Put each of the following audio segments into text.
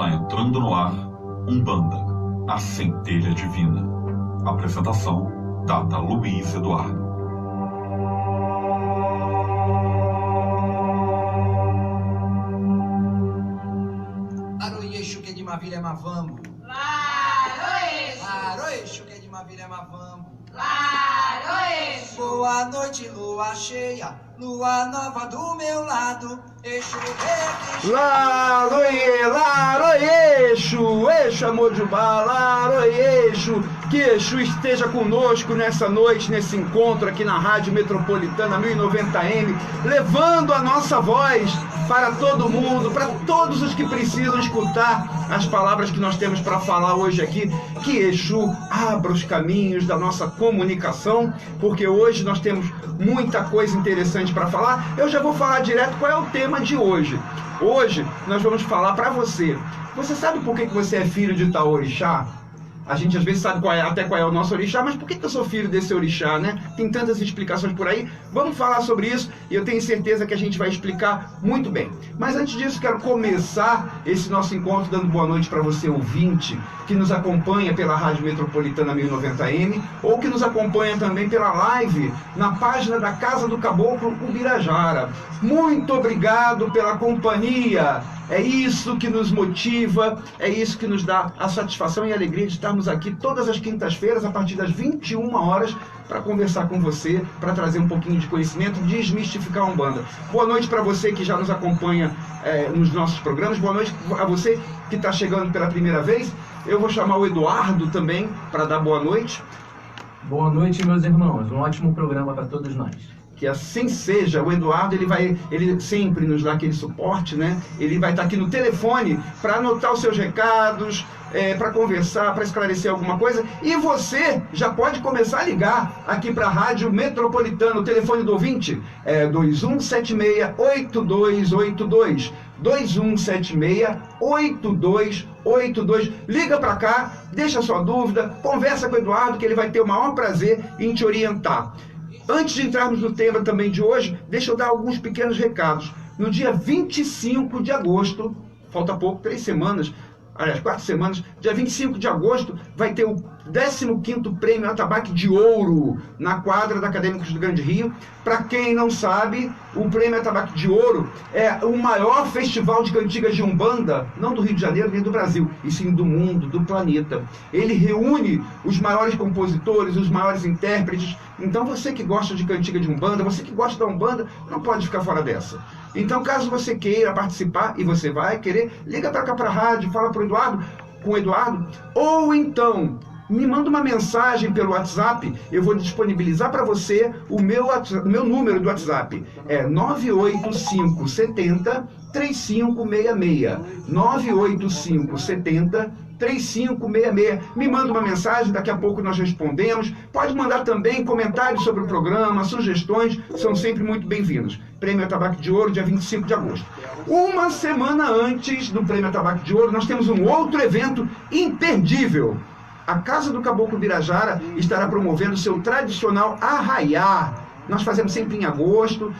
Está entrando no ar Umbanda, a centelha divina. Apresentação, Data Luiz Eduardo. Aroyexu que de Mavilha é Mavambo. Aroyexu que de Mavilha é Mavambo. Boa noite, lua cheia, lua nova do meu lado. Exu verde. Laroyexu, Exu amor de Ubá, Laroyexu. Que Exu esteja conosco nessa noite, nesse encontro aqui na Rádio Metropolitana 1090M, levando a nossa voz para todo mundo, para todos os que precisam escutar as palavras que nós temos para falar hoje aqui. Que Exu abra os caminhos da nossa comunicação, porque hoje nós temos muita coisa interessante para falar. Eu já vou falar direto qual é o tema de hoje. Hoje nós vamos falar para você. Você sabe por que você é filho de tal orixá? A gente às vezes sabe até qual é o nosso orixá, mas por que eu sou filho desse orixá, né? Tem tantas explicações por aí. Vamos falar sobre isso e eu tenho certeza que a gente vai explicar muito bem. Mas antes disso, quero começar esse nosso encontro dando boa noite para você, ouvinte, que nos acompanha pela Rádio Metropolitana 1090M ou que nos acompanha também pela live na página da Casa do Caboclo Ubirajara. Muito obrigado pela companhia. É isso que nos motiva, é isso que nos dá a satisfação e a alegria de estarmos aqui todas as quintas-feiras, a partir das 21 horas, para conversar com você, para trazer um pouquinho de conhecimento, desmistificar a Umbanda. Boa noite para você que já nos acompanha nos nossos programas, boa noite a você que está chegando pela primeira vez. Eu vou chamar o Eduardo também para dar boa noite. Boa noite, meus irmãos, um ótimo programa para todos nós. Que assim seja. O Eduardo, ele sempre nos dá aquele suporte, né? Ele vai estar aqui no telefone para anotar os seus recados, para conversar, para esclarecer alguma coisa. E você já pode começar a ligar aqui para a Rádio Metropolitana. O telefone do ouvinte é 2176-8282. 2176-8282. Liga para cá, deixa sua dúvida, conversa com o Eduardo, que ele vai ter o maior prazer em te orientar. Antes de entrarmos no tema também de hoje, deixa eu dar alguns pequenos recados. No dia 25 de agosto, falta pouco, 3 semanas, aliás, 4 semanas, dia 25 de agosto, vai ter o 15º Prêmio Atabaque de Ouro na quadra da Acadêmicos do Grande Rio. Para quem não sabe, o Prêmio Atabaque de Ouro é o maior festival de cantigas de Umbanda, não do Rio de Janeiro nem do Brasil, e sim do mundo, do planeta. Ele reúne os maiores compositores, os maiores intérpretes. Então você que gosta de cantiga de Umbanda, você que gosta da Umbanda, não pode ficar fora dessa. Então, caso você queira participar, e você vai querer, liga para cá para a rádio, fala com o Eduardo, ou então me manda uma mensagem pelo WhatsApp. Eu vou disponibilizar para você o meu número do WhatsApp. É 98570-3566. 98570-3566. Me manda uma mensagem, daqui a pouco nós respondemos. Pode mandar também comentários sobre o programa, sugestões, são sempre muito bem-vindos. Prêmio Atabaque de Ouro, dia 25 de agosto. Uma semana antes do Prêmio Atabaque de Ouro, nós temos um outro evento imperdível. A Casa do Caboclo Ubirajara estará promovendo seu tradicional arraiá. Nós fazemos sempre em agosto,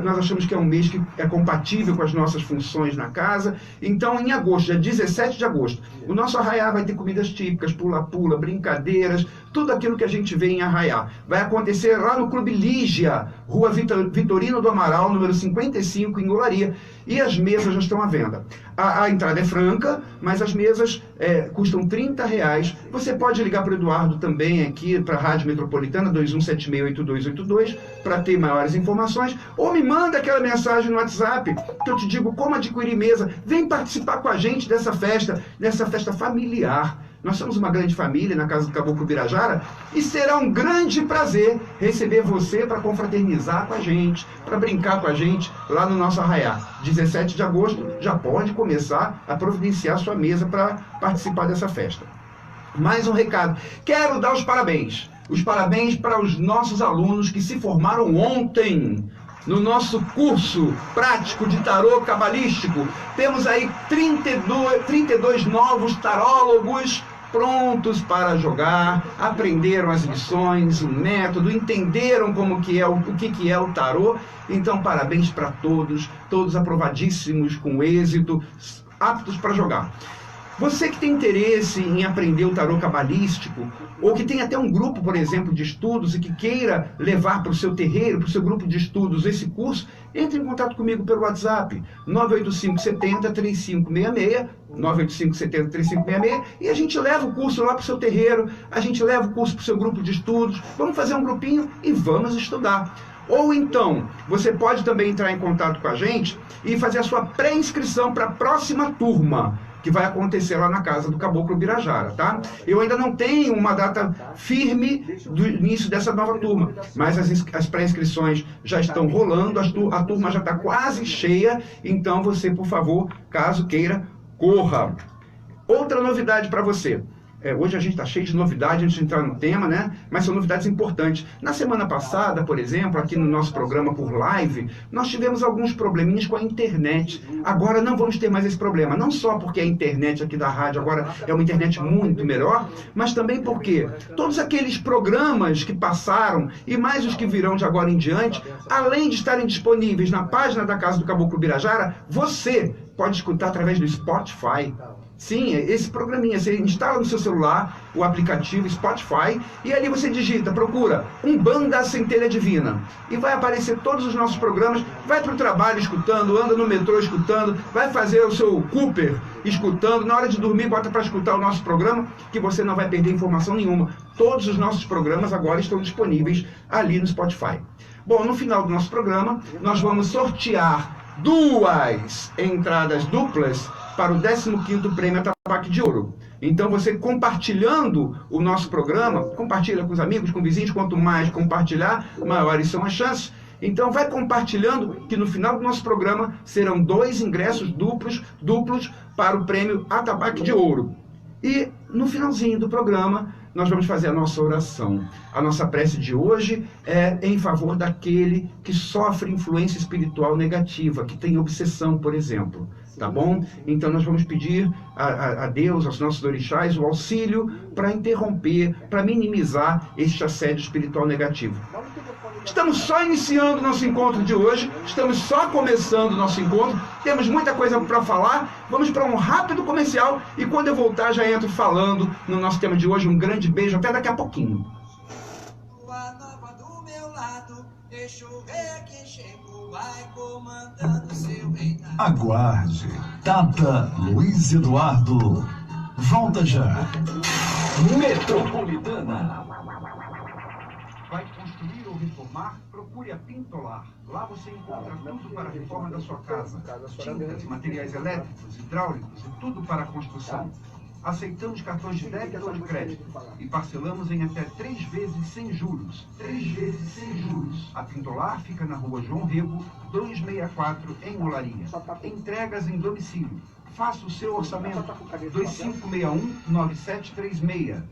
nós achamos que é um mês que é compatível com as nossas funções na casa. Então, em agosto, dia 17 de agosto, o nosso arraiá vai ter comidas típicas, pula-pula, brincadeiras, tudo aquilo que a gente vê em arraiá. Vai acontecer lá no Clube Lígia, Rua Vitorino do Amaral, número 55, em Olaria. E as mesas já estão à venda. A entrada é franca, mas as mesas custam R$30. Você pode ligar para o Eduardo também aqui, para a Rádio Metropolitana, 2176-8282, para ter maiores informações. Ou me manda aquela mensagem no WhatsApp, que eu te digo como adquirir mesa. Vem participar com a gente dessa festa familiar. Nós somos uma grande família na Casa do Caboclo Ubirajara e será um grande prazer receber você para confraternizar com a gente, para brincar com a gente lá no nosso arraiá. 17 de agosto já pode começar a providenciar sua mesa para participar dessa festa. Mais um recado. Quero dar os parabéns. Os parabéns para os nossos alunos que se formaram ontem no nosso curso prático de tarô cabalístico. Temos aí 32 novos tarólogos prontos para jogar, aprenderam as lições, o método, entenderam o que é o tarô. Então, parabéns para todos aprovadíssimos com êxito. aptos para jogar. Você que tem interesse em aprender o tarô cabalístico, ou que tem até um grupo, por exemplo, de estudos e que queira levar para o seu terreiro, para o seu grupo de estudos esse curso, entre em contato comigo pelo WhatsApp, 985-70-3566, 985-70-3566, e a gente leva o curso lá para o seu terreiro, a gente leva o curso para o seu grupo de estudos, vamos fazer um grupinho e vamos estudar. Ou então, você pode também entrar em contato com a gente e fazer a sua pré-inscrição para a próxima turma, que vai acontecer lá na casa do Caboclo Birajara, tá? Eu ainda não tenho uma data firme do início dessa nova turma, mas as pré-inscrições já estão rolando, a turma já está quase cheia, então você, por favor, caso queira, corra. Outra novidade para você. Hoje a gente está cheio de novidades antes de entrar no tema, né? Mas são novidades importantes. Na semana passada, por exemplo, aqui no nosso programa por live, nós tivemos alguns probleminhas com a internet. Agora não vamos ter mais esse problema. Não só porque a internet aqui da rádio agora é uma internet muito melhor, mas também porque todos aqueles programas que passaram e mais os que virão de agora em diante, além de estarem disponíveis na página da Casa do Caboclo Birajara, você pode escutar através do Spotify. Sim, esse programinha, você instala no seu celular o aplicativo Spotify e ali você digita, procura Umbanda Centelha Divina e vai aparecer todos os nossos programas, vai para o trabalho escutando, anda no metrô escutando, vai fazer o seu Cooper escutando, na hora de dormir bota para escutar o nosso programa que você não vai perder informação nenhuma. Todos os nossos programas agora estão disponíveis ali no Spotify. Bom, no final do nosso programa nós vamos sortear 2 entradas duplas para o 15º Prêmio Atabaque de Ouro. Então você compartilhando o nosso programa, compartilha com os amigos, com vizinhos, quanto mais compartilhar, maiores são as chances. Então vai compartilhando que no final do nosso programa serão 2 ingressos duplos para o Prêmio Atabaque de Ouro. E no finalzinho do programa nós vamos fazer a nossa oração. A nossa prece de hoje é em favor daquele que sofre influência espiritual negativa, que tem obsessão, por exemplo. Tá bom? Então nós vamos pedir a Deus, aos nossos orixás, o auxílio para interromper, para minimizar este assédio espiritual negativo. Estamos só iniciando o nosso encontro de hoje, estamos só começando o nosso encontro, temos muita coisa para falar, vamos para um rápido comercial e quando eu voltar já entro falando no nosso tema de hoje. Um grande beijo, até daqui a pouquinho. Lua nova do meu lado, deixa eu ver quem chegou, vai comandando seu reinado. Aguarde, Tata Luiz Eduardo, volta já. Metropolitana. Vai construir ou reformar? Procure a Pintolar. Lá você encontra tudo para a reforma da sua casa. Tintas, materiais elétricos, hidráulicos e tudo para a construção. Aceitamos cartões de débito ou de crédito e parcelamos em até 3 vezes sem juros. 3 vezes sem juros. A Pintolar fica na rua João Rego, 264, em Olaria. Entregas em domicílio. Faça o seu orçamento. 2561-9736.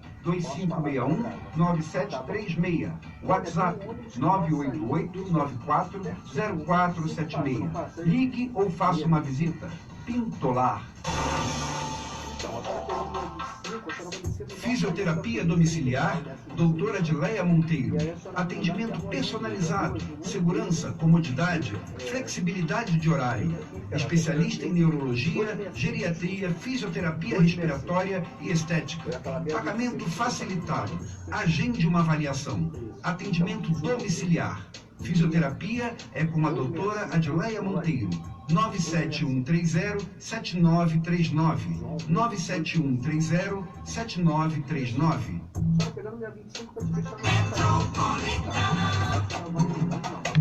2561-9736. WhatsApp 988-940476. Ligue ou faça uma visita. Pintolar. Fisioterapia domiciliar, doutora Adileia Monteiro. Atendimento personalizado, segurança, comodidade, flexibilidade de horário. Especialista em neurologia, geriatria, fisioterapia respiratória e estética. Pagamento facilitado. Agende uma avaliação. Atendimento domiciliar. Fisioterapia é com a doutora Adileia Monteiro. 97130-7939. 97130-7939.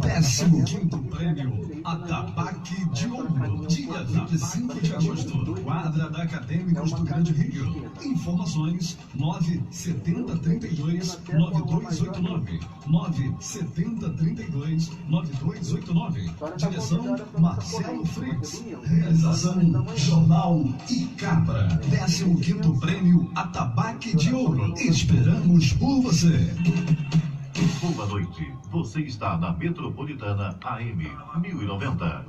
Décimo quinto Prêmio Atabaque de Ouro, dia 25 de agosto, quadra da Acadêmicos do Grande Rio. Informações 97032-9289, 97032-9289. Direção Marcelo Fritz. Realização Jornal e Cabra. 15º Prêmio Atabaque de Ouro. Esperamos por você. Boa noite. Você está na Metropolitana AM 1090.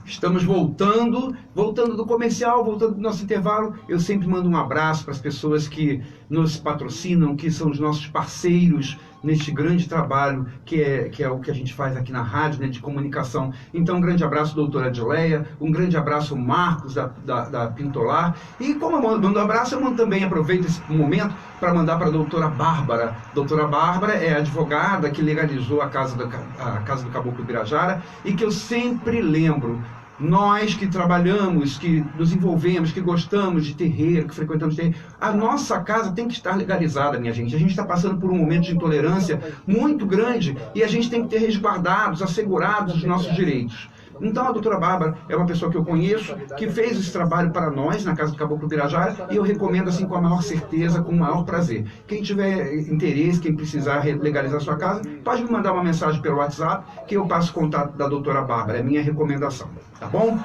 Estamos voltando do comercial, voltando do nosso intervalo. Eu sempre mando um abraço para as pessoas que nos patrocinam, que são os nossos parceiros neste grande trabalho que é o que a gente faz aqui na rádio, né, de comunicação. Então, um grande abraço, doutora Adileia, um grande abraço, Marcos, da Pintolar. E como eu mando um abraço, eu também aproveito esse momento para mandar para a doutora Bárbara. Doutora Bárbara é a advogada que legalizou a Casa do Caboclo Birajara e que eu sempre lembro. Nós que trabalhamos, que nos envolvemos, que gostamos de terreiro, que frequentamos terreiro, a nossa casa tem que estar legalizada, minha gente. A gente está passando por um momento de intolerância muito grande e a gente tem que ter resguardados, assegurados os nossos direitos. Então a doutora Bárbara é uma pessoa que eu conheço, que fez esse trabalho para nós na Casa do Caboclo Birajara e eu recomendo assim com a maior certeza, com o maior prazer. Quem tiver interesse, quem precisar legalizar sua casa, pode me mandar uma mensagem pelo WhatsApp que eu passo o contato da doutora Bárbara, é minha recomendação, tá bom?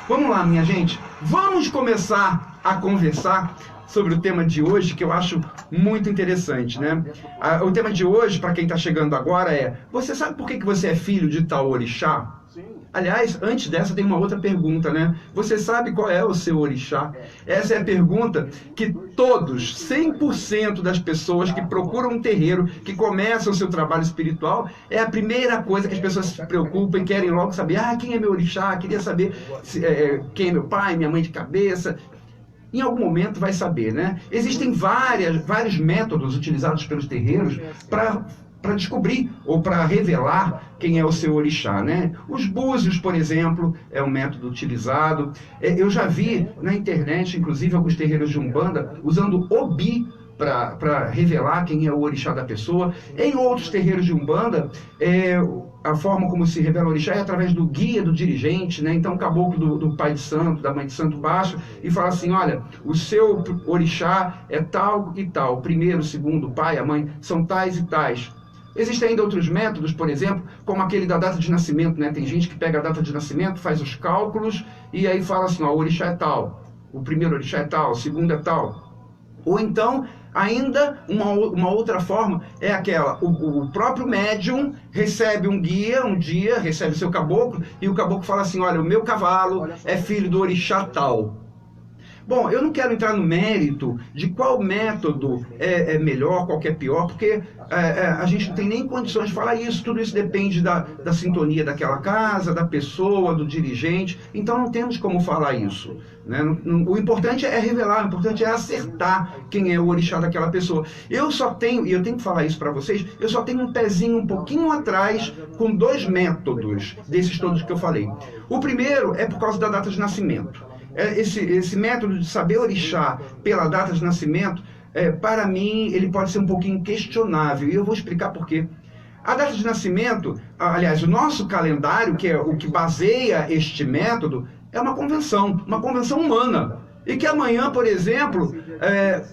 Vamos lá, minha gente, vamos começar a conversar sobre o tema de hoje, que eu acho muito interessante, né? O tema de hoje, para quem está chegando agora, é: você sabe por que você é filho de tal orixá? Aliás, antes dessa tem uma outra pergunta, né? Você sabe qual é o seu orixá? Essa é a pergunta que todos, 100% das pessoas que procuram um terreiro, que começam o seu trabalho espiritual, é a primeira coisa que as pessoas se preocupam e querem logo saber: quem é meu orixá? Queria saber quem é meu pai, minha mãe de cabeça. Em algum momento vai saber, né? Existem vários métodos utilizados pelos terreiros para descobrir ou para revelar quem é o seu orixá, né? Os búzios, por exemplo, é um método utilizado. Eu já vi na internet, inclusive, alguns terreiros de Umbanda usando obi para revelar quem é o orixá da pessoa. Em outros terreiros de Umbanda, a forma como se revela o orixá é através do guia do dirigente, né? Então o caboclo do pai de santo, da mãe de santo baixo, e fala assim: olha, o seu orixá é tal e tal, o primeiro, o segundo, o pai, a mãe, são tais e tais. Existem ainda outros métodos, por exemplo, como aquele da data de nascimento, né? Tem gente que pega a data de nascimento, faz os cálculos e aí fala assim: ó, o orixá é tal, o primeiro orixá é tal, o segundo é tal. Ou então, ainda uma outra forma é aquela: o próprio médium recebe um guia, um dia, recebe seu caboclo, e o caboclo fala assim: olha, o meu cavalo é filho do orixá tal. Bom, eu não quero entrar no mérito de qual método é melhor, qual que é pior, porque a gente não tem nem condições de falar isso. Tudo isso depende da sintonia daquela casa, da pessoa, do dirigente. Então não temos como falar isso, né? O importante é revelar, o importante é acertar quem é o orixá daquela pessoa. Eu tenho que falar isso para vocês, eu só tenho um pezinho um pouquinho atrás com dois métodos desses todos que eu falei. O primeiro é por causa da data de nascimento. Esse método de saber orixá pela data de nascimento, para mim, ele pode ser um pouquinho questionável, e eu vou explicar por quê. A data de nascimento, aliás, o nosso calendário, que é o que baseia este método, é uma convenção humana. E que amanhã, por exemplo,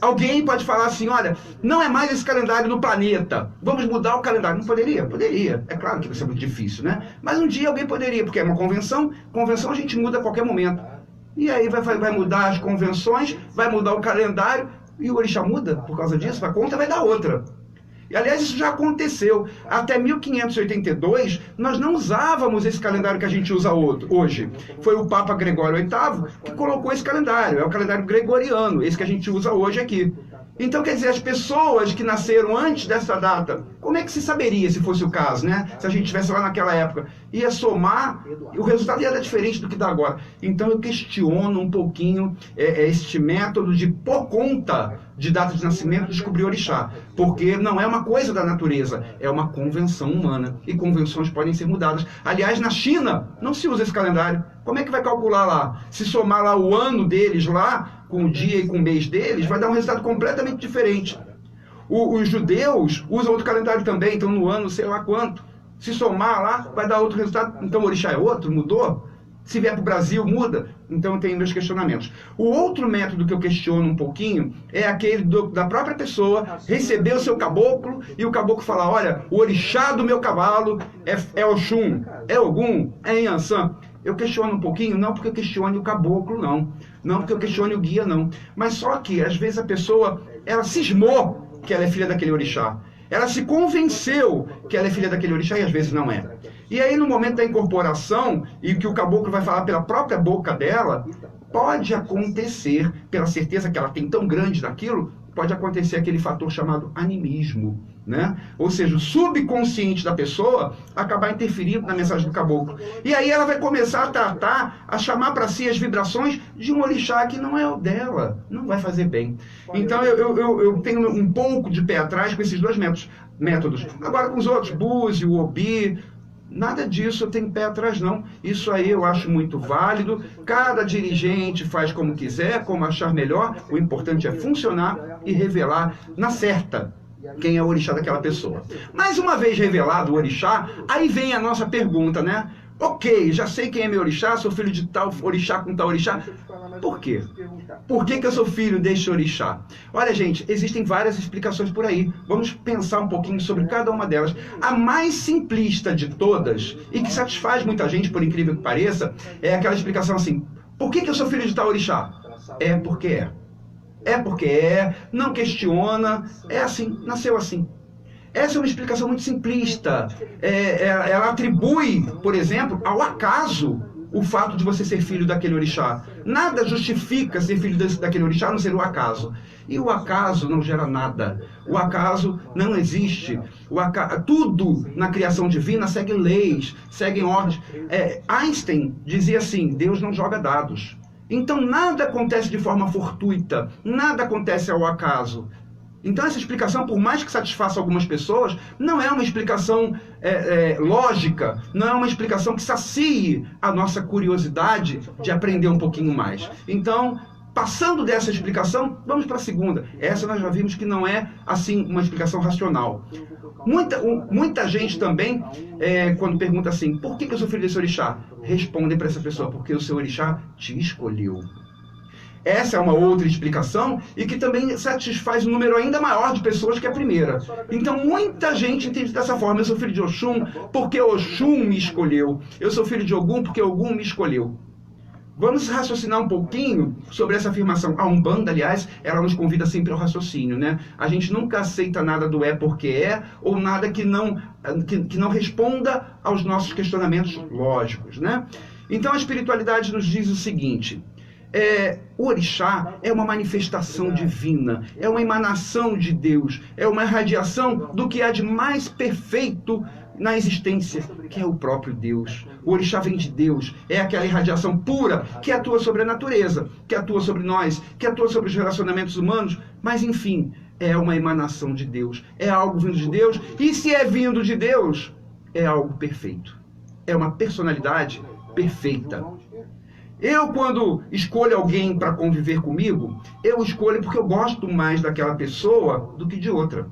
alguém pode falar assim: olha, não é mais esse calendário no planeta, vamos mudar o calendário. Não poderia? Poderia. É claro que vai ser muito difícil, né? Mas um dia alguém poderia, porque é uma convenção a gente muda a qualquer momento. E aí vai mudar as convenções, vai mudar o calendário, e o orixá muda por causa disso, a conta vai dar outra. E, aliás, isso já aconteceu. Até 1582, nós não usávamos esse calendário que a gente usa hoje. Foi o Papa Gregório VIII que colocou esse calendário. É o calendário gregoriano, esse que a gente usa hoje aqui. Então, quer dizer, as pessoas que nasceram antes dessa data, como é que se saberia, se fosse o caso, né? Se a gente estivesse lá naquela época, ia somar, e o resultado ia dar diferente do que dá agora. Então, eu questiono um pouquinho este método de, por conta de data de nascimento, descobrir orixá. Porque não é uma coisa da natureza, é uma convenção humana. E convenções podem ser mudadas. Aliás, na China, não se usa esse calendário. Como é que vai calcular lá? Se somar lá o ano deles lá, com o dia e com o mês deles, vai dar um resultado completamente diferente. Os judeus usam outro calendário também, então no ano sei lá quanto. Se somar lá, vai dar outro resultado. Então o orixá é outro? Mudou? Se vier para o Brasil, muda? Então tem meus questionamentos. O outro método que eu questiono um pouquinho é aquele da própria pessoa receber o seu caboclo e o caboclo falar: olha, o orixá do meu cavalo é Oxum, é Ogum, é Inhansã. Eu questiono um pouquinho, não porque eu questione o caboclo, não porque eu questione o guia, não. Mas só que, às vezes, a pessoa, ela cismou que ela é filha daquele orixá. Ela se convenceu que ela é filha daquele orixá e às vezes não é. E aí, no momento da incorporação, e que o caboclo vai falar pela própria boca dela, pode acontecer, pela certeza que ela tem tão grande daquilo, pode acontecer aquele fator chamado animismo, né? Ou seja, o subconsciente da pessoa acabar interferindo na mensagem do caboclo. E aí ela vai começar a tratar, a chamar para si as vibrações de um orixá que não é o dela, não vai fazer bem. Então eu tenho um pouco de pé atrás com esses dois métodos. Agora com os outros, Búzio, Obi, nada disso eu tenho pé atrás, não. Isso aí eu acho muito válido. Cada dirigente faz como quiser, como achar melhor. O importante é funcionar e revelar na certa quem é o orixá daquela pessoa. Mas uma vez revelado o orixá, aí vem a nossa pergunta, né? Ok, já sei quem é meu orixá, sou filho de tal orixá com tal orixá. Por quê? Por que eu sou filho deste orixá? Olha, gente, existem várias explicações por aí. Vamos pensar um pouquinho sobre cada uma delas. A mais simplista de todas, e que satisfaz muita gente, por incrível que pareça, é aquela explicação assim: por que eu sou filho de tal orixá? É porque é. É porque é, não questiona, é assim, nasceu assim. Essa é uma explicação muito simplista. Ela atribui, por exemplo, ao acaso o fato de você ser filho daquele orixá. Nada justifica ser filho daquele orixá, a não ser o acaso. E o acaso não gera nada. O acaso não existe. Tudo na criação divina segue leis, segue ordens. Einstein dizia assim: Deus não joga dados. Então nada acontece de forma fortuita, nada acontece ao acaso. Então essa explicação, por mais que satisfaça algumas pessoas, não é uma explicação lógica, não é uma explicação que sacie a nossa curiosidade de aprender um pouquinho mais. Então, passando dessa explicação, vamos para a segunda. Essa nós já vimos que não é, assim, uma explicação racional. Muita gente também, quando pergunta assim: por que eu sou filho desse orixá? Respondem para essa pessoa: porque o seu orixá te escolheu. Essa é uma outra explicação e que também satisfaz um número ainda maior de pessoas que a primeira. Então muita gente entende dessa forma: eu sou filho de Oxum porque Oxum me escolheu. Eu sou filho de Ogum porque Ogum me escolheu. Vamos raciocinar um pouquinho sobre essa afirmação. A Umbanda, aliás, ela nos convida sempre ao raciocínio, né? A gente nunca aceita nada do porque é, ou nada que não responda aos nossos questionamentos lógicos, né? Então a espiritualidade nos diz o seguinte: o orixá é uma manifestação divina, é uma emanação de Deus, é uma irradiação do que há de mais perfeito na existência, que é o próprio Deus. O orixá vem de Deus, é aquela irradiação pura que atua sobre a natureza, que atua sobre nós, que atua sobre os relacionamentos humanos, mas enfim, é uma emanação de Deus, é algo vindo de Deus, e se é vindo de Deus, é algo perfeito, é uma personalidade perfeita. Eu, quando escolho alguém para conviver comigo, eu escolho porque eu gosto mais daquela pessoa do que de outra.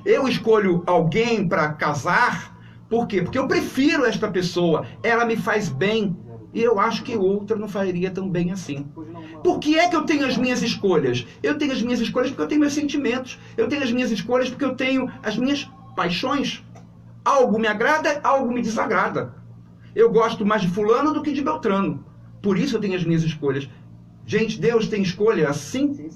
Eu escolho alguém para casar, por quê? Porque eu prefiro esta pessoa, ela me faz bem, e eu acho que outra não faria tão bem assim. Por que é que eu tenho as minhas escolhas? Eu tenho as minhas escolhas porque eu tenho meus sentimentos, eu tenho as minhas escolhas porque eu tenho as minhas paixões. Algo me agrada, algo me desagrada. Eu gosto mais de fulano do que de Beltrano. Por isso eu tenho as minhas escolhas. Gente, Deus tem escolha assim?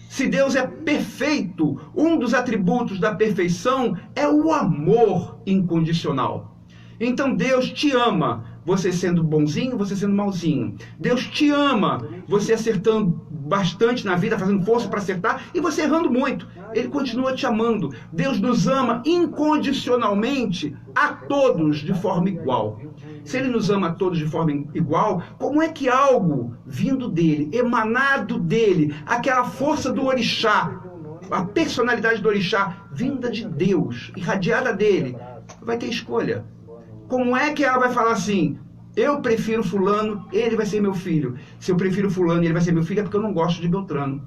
Se Deus é perfeito, um dos atributos da perfeição é o amor incondicional. Então Deus te ama, você sendo bonzinho, você sendo malzinho. Deus te ama, você acertando bastante na vida, fazendo força para acertar, e você errando muito. Ele continua te amando. Deus nos ama incondicionalmente a todos de forma igual. Se Ele nos ama a todos de forma igual, como é que algo vindo dEle, emanado dEle, aquela força do orixá, a personalidade do orixá, vinda de Deus, irradiada dEle, vai ter escolha? Como é que ela vai falar assim: eu prefiro fulano, ele vai ser meu filho. Se eu prefiro fulano e ele vai ser meu filho, é porque eu não gosto de Beltrano.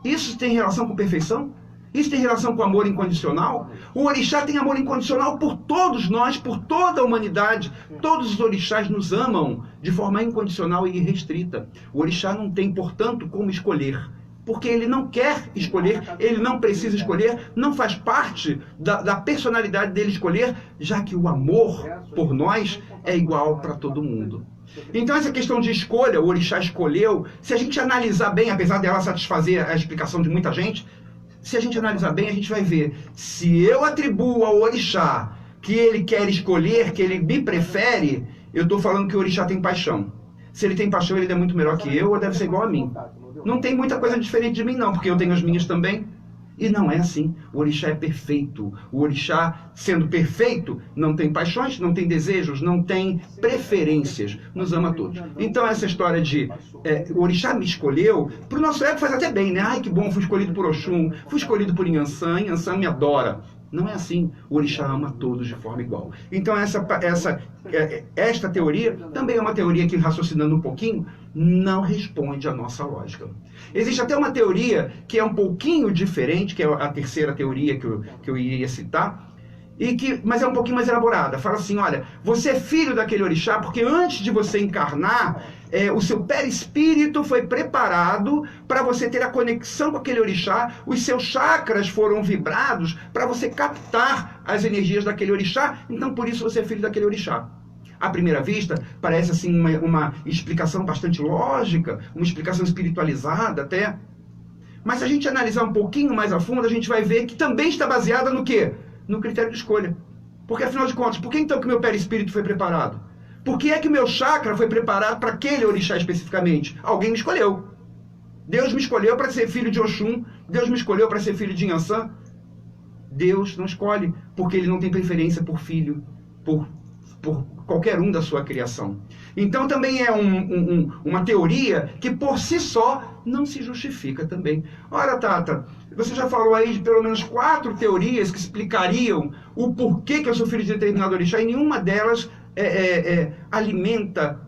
Isso tem relação com perfeição? Isso tem relação com amor incondicional? O orixá tem amor incondicional por todos nós, por toda a humanidade. Todos os orixás nos amam de forma incondicional e irrestrita. O orixá não tem, portanto, como escolher. Porque ele não quer escolher, ele não precisa escolher, não faz parte da personalidade dele escolher, já que o amor por nós é igual para todo mundo. Então essa questão de escolha, o orixá escolheu, se a gente analisar bem, apesar dela satisfazer a explicação de muita gente, se a gente analisar bem, a gente vai ver: se eu atribuo ao orixá que ele quer escolher, que ele me prefere, eu estou falando que o orixá tem paixão. Se ele tem paixão, ele é muito melhor que eu ou deve ser igual a mim. Não tem muita coisa diferente de mim, não, porque eu tenho as minhas também. E não é assim. O orixá é perfeito. O orixá, sendo perfeito, não tem paixões, não tem desejos, não tem preferências. Nos ama a todos. Então essa história de o orixá me escolheu, para o nosso ego faz até bem, né? Ai, que bom, fui escolhido por Oxum, fui escolhido por Inhansã, Inhansã me adora. Não é assim. O orixá ama todos de forma igual. Então esta teoria também é uma teoria que, raciocinando um pouquinho, não responde à nossa lógica. Existe até uma teoria que é um pouquinho diferente, que é a terceira teoria que eu iria citar, mas é um pouquinho mais elaborada. Fala assim, olha, você é filho daquele orixá porque antes de você encarnar, o seu perispírito foi preparado para você ter a conexão com aquele orixá, os seus chakras foram vibrados para você captar as energias daquele orixá, então por isso você é filho daquele orixá. À primeira vista, parece assim uma explicação bastante lógica, uma explicação espiritualizada até. Mas se a gente analisar um pouquinho mais a fundo, a gente vai ver que também está baseada no quê? No critério de escolha. Porque, afinal de contas, por que então que meu perispírito foi preparado? Por que é que meu chakra foi preparado para aquele orixá especificamente? Alguém me escolheu. Deus me escolheu para ser filho de Oxum. Deus me escolheu para ser filho de Inhansã. Deus não escolhe, porque ele não tem preferência por filho, por qualquer um da sua criação. Então também é uma teoria que por si só não se justifica também. Ora, Tata, você já falou aí de pelo menos 4 teorias que explicariam o porquê que eu sou filho de determinado orixá, e nenhuma delas alimenta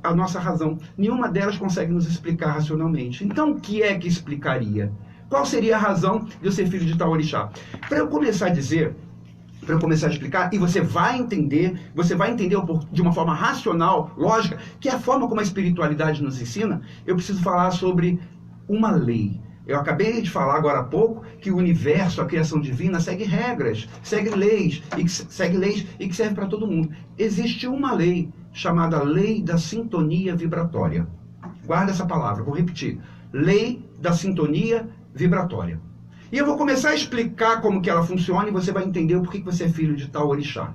a nossa razão. Nenhuma delas consegue nos explicar racionalmente. Então o que é que explicaria? Qual seria a razão de eu ser filho de tal orixá? Para eu começar a explicar, e você vai entender de uma forma racional, lógica, que é a forma como a espiritualidade nos ensina, eu preciso falar sobre uma lei. Eu acabei de falar agora há pouco que o universo, a criação divina, segue regras, segue leis, e que serve para todo mundo. Existe uma lei chamada Lei da Sintonia Vibratória. Guarda essa palavra, vou repetir. Lei da Sintonia Vibratória. E eu vou começar a explicar como que ela funciona e você vai entender o porquê que você é filho de tal orixá.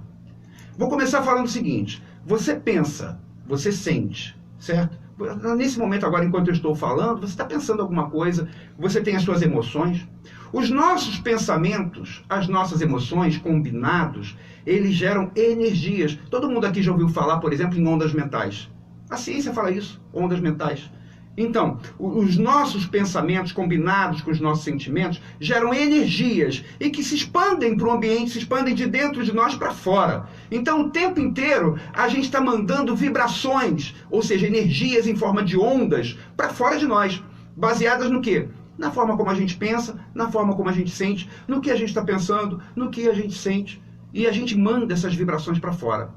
Vou começar falando o seguinte: você pensa, você sente, certo? Nesse momento agora, enquanto eu estou falando, você está pensando alguma coisa, você tem as suas emoções. Os nossos pensamentos, as nossas emoções combinados, eles geram energias. Todo mundo aqui já ouviu falar, por exemplo, em ondas mentais. A ciência fala isso, ondas mentais. Então, os nossos pensamentos combinados com os nossos sentimentos geram energias e que se expandem para o ambiente, se expandem de dentro de nós para fora. Então, o tempo inteiro, a gente está mandando vibrações, ou seja, energias em forma de ondas para fora de nós, baseadas no quê? Na forma como a gente pensa, na forma como a gente sente, no que a gente está pensando, no que a gente sente. E a gente manda essas vibrações para fora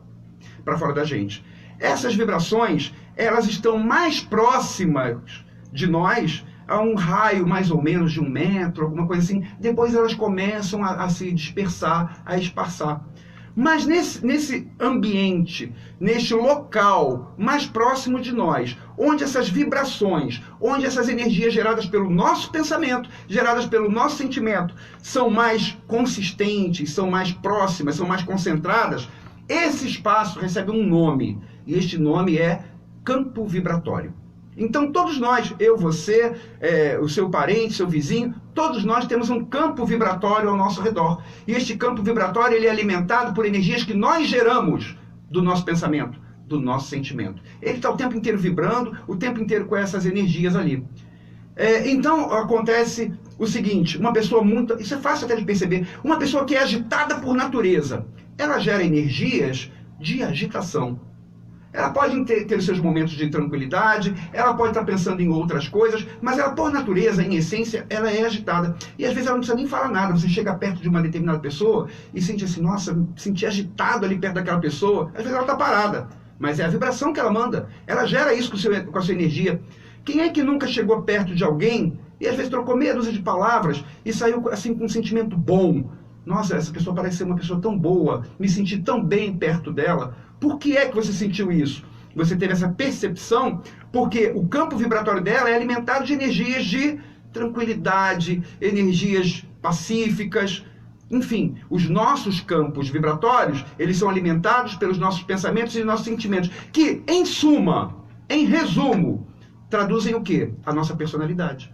da gente. Essas vibrações, elas estão mais próximas de nós, a um raio mais ou menos de 1 metro, alguma coisa assim. Depois elas começam a se dispersar, a esparçar. Mas nesse ambiente, neste local mais próximo de nós, onde essas vibrações, onde essas energias geradas pelo nosso pensamento, geradas pelo nosso sentimento, são mais consistentes, são mais próximas, são mais concentradas, esse espaço recebe um nome, e este nome é campo vibratório. Então todos nós, eu, você, o seu parente, seu vizinho, todos nós temos um campo vibratório ao nosso redor. E este campo vibratório ele é alimentado por energias que nós geramos do nosso pensamento, do nosso sentimento. Ele está o tempo inteiro vibrando, o tempo inteiro com essas energias ali. Então acontece o seguinte: uma pessoa muito... Isso é fácil até de perceber. Uma pessoa que é agitada por natureza, ela gera energias de agitação. Ela pode ter os seus momentos de tranquilidade, ela pode estar pensando em outras coisas, mas ela, por natureza, em essência, ela é agitada. E às vezes ela não precisa nem falar nada. Você chega perto de uma determinada pessoa e sente assim, nossa, me senti agitado ali perto daquela pessoa. Às vezes ela está parada, mas é a vibração que ela manda. Ela gera isso com a sua energia. Quem é que nunca chegou perto de alguém e às vezes trocou meia dúzia de palavras e saiu assim com um sentimento bom? Nossa, essa pessoa parece ser uma pessoa tão boa, me senti tão bem perto dela. Por que é que você sentiu isso? Você teve essa percepção porque o campo vibratório dela é alimentado de energias de tranquilidade, energias pacíficas. Enfim, os nossos campos vibratórios, eles são alimentados pelos nossos pensamentos e nossos sentimentos, que, em suma, Em resumo, traduzem o quê? A nossa personalidade.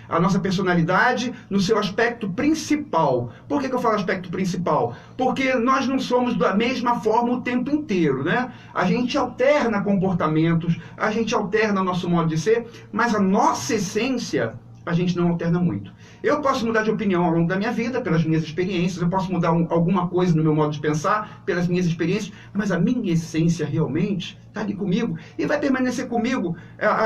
A nossa personalidade no seu aspecto principal. Por que eu falo aspecto principal? Porque nós não somos da mesma forma o tempo inteiro, né? A gente alterna comportamentos, a gente alterna nosso modo de ser, mas a nossa essência a gente não alterna muito. Eu posso mudar de opinião ao longo da minha vida, pelas minhas experiências, eu posso mudar alguma coisa no meu modo de pensar, pelas minhas experiências, mas a minha essência realmente está ali comigo e vai permanecer comigo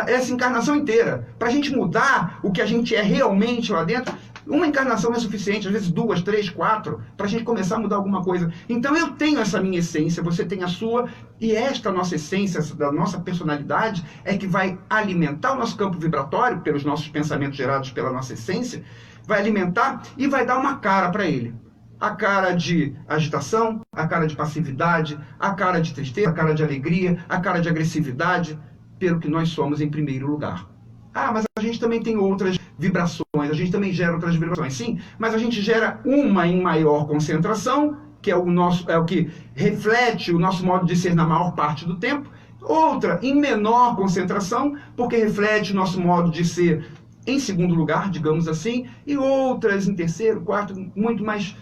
essa encarnação inteira. Para a gente mudar o que a gente é realmente lá dentro, uma encarnação é suficiente, às vezes 2, 3, 4, para a gente começar a mudar alguma coisa. Então eu tenho essa minha essência, você tem a sua, e esta nossa essência, da nossa personalidade, é que vai alimentar o nosso campo vibratório, pelos nossos pensamentos gerados pela nossa essência, vai alimentar e vai dar uma cara para ele. A cara de agitação, a cara de passividade, a cara de tristeza, a cara de alegria, a cara de agressividade, pelo que nós somos em primeiro lugar. Ah, mas a gente também tem outras vibrações, a gente também gera outras vibrações, sim, mas a gente gera uma em maior concentração, que é o que reflete o nosso modo de ser na maior parte do tempo, outra em menor concentração, porque reflete o nosso modo de ser em segundo lugar, digamos assim, e outras em terceiro, quarto, muito mais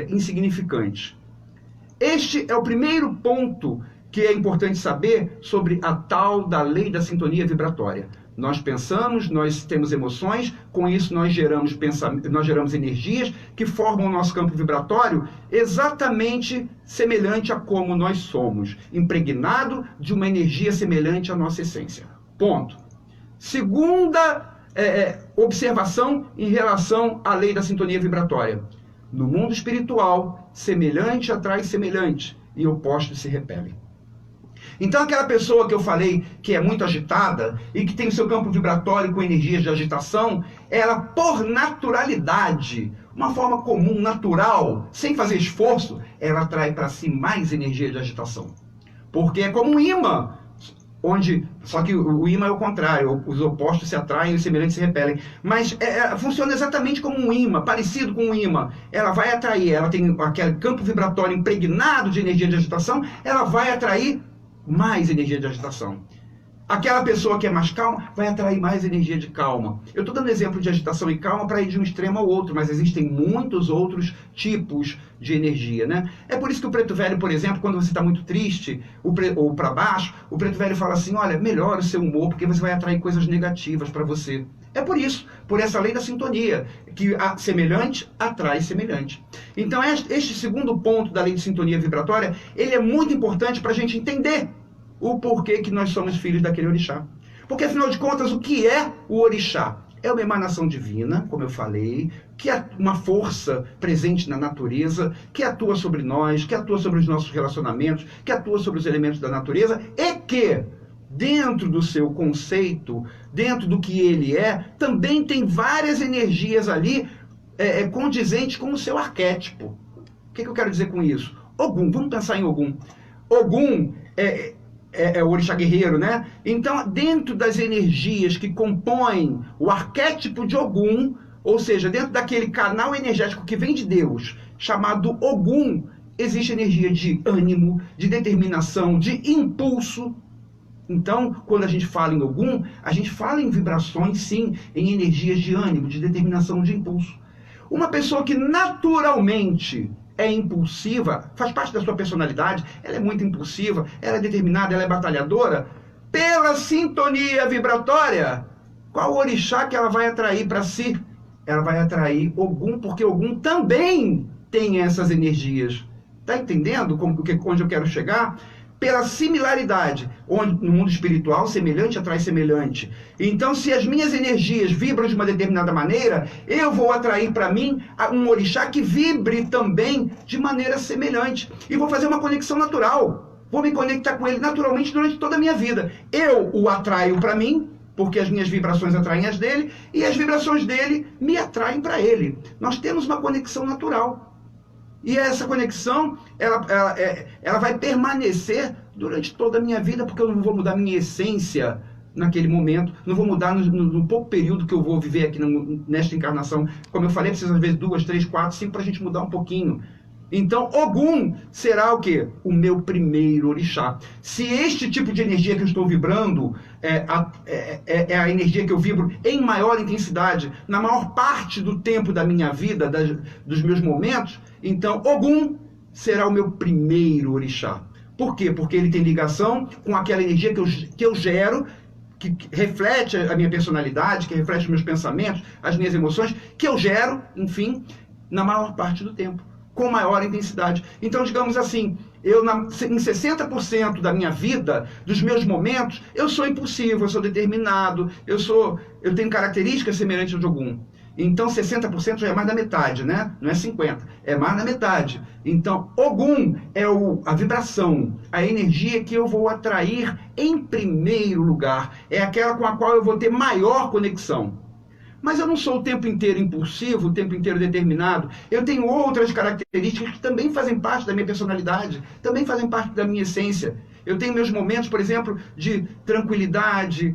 insignificantes. Este é o primeiro ponto que é importante saber sobre a tal da lei da sintonia vibratória. Nós pensamos, nós temos emoções, com isso nós geramos energias que formam o nosso campo vibratório exatamente semelhante a como nós somos, impregnado de uma energia semelhante à nossa essência. Ponto. Segunda observação em relação à lei da sintonia vibratória. No mundo espiritual, semelhante atrai semelhante e opostos se repelem. Então aquela pessoa que eu falei que é muito agitada e que tem o seu campo vibratório com energias de agitação, ela por naturalidade, uma forma comum, natural, sem fazer esforço, ela atrai para si mais energia de agitação. Porque é como um imã, só que o imã é o contrário, os opostos se atraem e os semelhantes se repelem. Mas funciona exatamente como um imã, parecido com um imã. Ela vai atrair, ela tem aquele campo vibratório impregnado de energia de agitação, ela vai atrair mais energia de agitação. Aquela pessoa que é mais calma vai atrair mais energia de calma. Eu estou dando exemplo de agitação e calma para ir de um extremo ao outro, mas existem muitos outros tipos de energia, né? É por isso que o preto velho, por exemplo, quando você está muito triste ou para baixo, o preto velho fala assim, olha, melhora o seu humor, porque você vai atrair coisas negativas para você. É por isso, por essa lei da sintonia, que a semelhante atrai semelhante. Então, este segundo ponto da lei de sintonia vibratória, ele é muito importante para a gente entender o porquê que nós somos filhos daquele orixá. Porque, afinal de contas, o que é o orixá? É uma emanação divina, como eu falei, que é uma força presente na natureza, que atua sobre nós, que atua sobre os nossos relacionamentos, que atua sobre os elementos da natureza, e que, dentro do seu conceito, dentro do que ele é, também tem várias energias ali condizentes com o seu arquétipo. O que eu quero dizer com isso? Ogum, vamos pensar em Ogum. Ogum é o orixá guerreiro, né? Então, dentro das energias que compõem o arquétipo de Ogum, ou seja, dentro daquele canal energético que vem de Deus, chamado Ogum, existe energia de ânimo, de determinação, de impulso. Então, quando a gente fala em Ogum, a gente fala em vibrações, sim, em energias de ânimo, de determinação, de impulso. Uma pessoa que naturalmente é impulsiva, faz parte da sua personalidade, ela é muito impulsiva, ela é determinada, ela é batalhadora, pela sintonia vibratória, qual orixá que ela vai atrair para si? Ela vai atrair Ogum, porque Ogum também tem essas energias. Está entendendo onde eu quero chegar? Pela similaridade, onde no mundo espiritual, semelhante atrai semelhante. Então, se as minhas energias vibram de uma determinada maneira, eu vou atrair para mim um orixá que vibre também de maneira semelhante. E vou fazer uma conexão natural. Vou me conectar com ele naturalmente durante toda a minha vida. Eu o atraio para mim, porque as minhas vibrações atraem as dele, e as vibrações dele me atraem para ele. Nós temos uma conexão natural. E essa conexão, ela vai permanecer durante toda a minha vida, porque eu não vou mudar minha essência naquele momento, não vou mudar no pouco período que eu vou viver aqui nesta encarnação. Como eu falei, precisa às vezes 2, 3, 4, 5 para a gente mudar um pouquinho. Então, Ogum será o quê? O meu primeiro orixá. Se este tipo de energia que eu estou vibrando é a energia que eu vibro em maior intensidade, na maior parte do tempo da minha vida, dos meus momentos, então Ogum será o meu primeiro orixá. Por quê? Porque ele tem ligação com aquela energia que eu gero, que reflete a minha personalidade, que reflete os meus pensamentos, as minhas emoções, que eu gero, enfim, na maior parte do tempo, com maior intensidade. Então, digamos assim, em 60% da minha vida, dos meus momentos, eu sou impulsivo, eu sou determinado, eu tenho características semelhantes de Ogum. Então, 60% já é mais da metade, né? Não é 50%, é mais da metade. Então, Ogum é a vibração, a energia que eu vou atrair em primeiro lugar. É aquela com a qual eu vou ter maior conexão. Mas eu não sou o tempo inteiro impulsivo, o tempo inteiro determinado. Eu tenho outras características que também fazem parte da minha personalidade, também fazem parte da minha essência. Eu tenho meus momentos, por exemplo, de tranquilidade,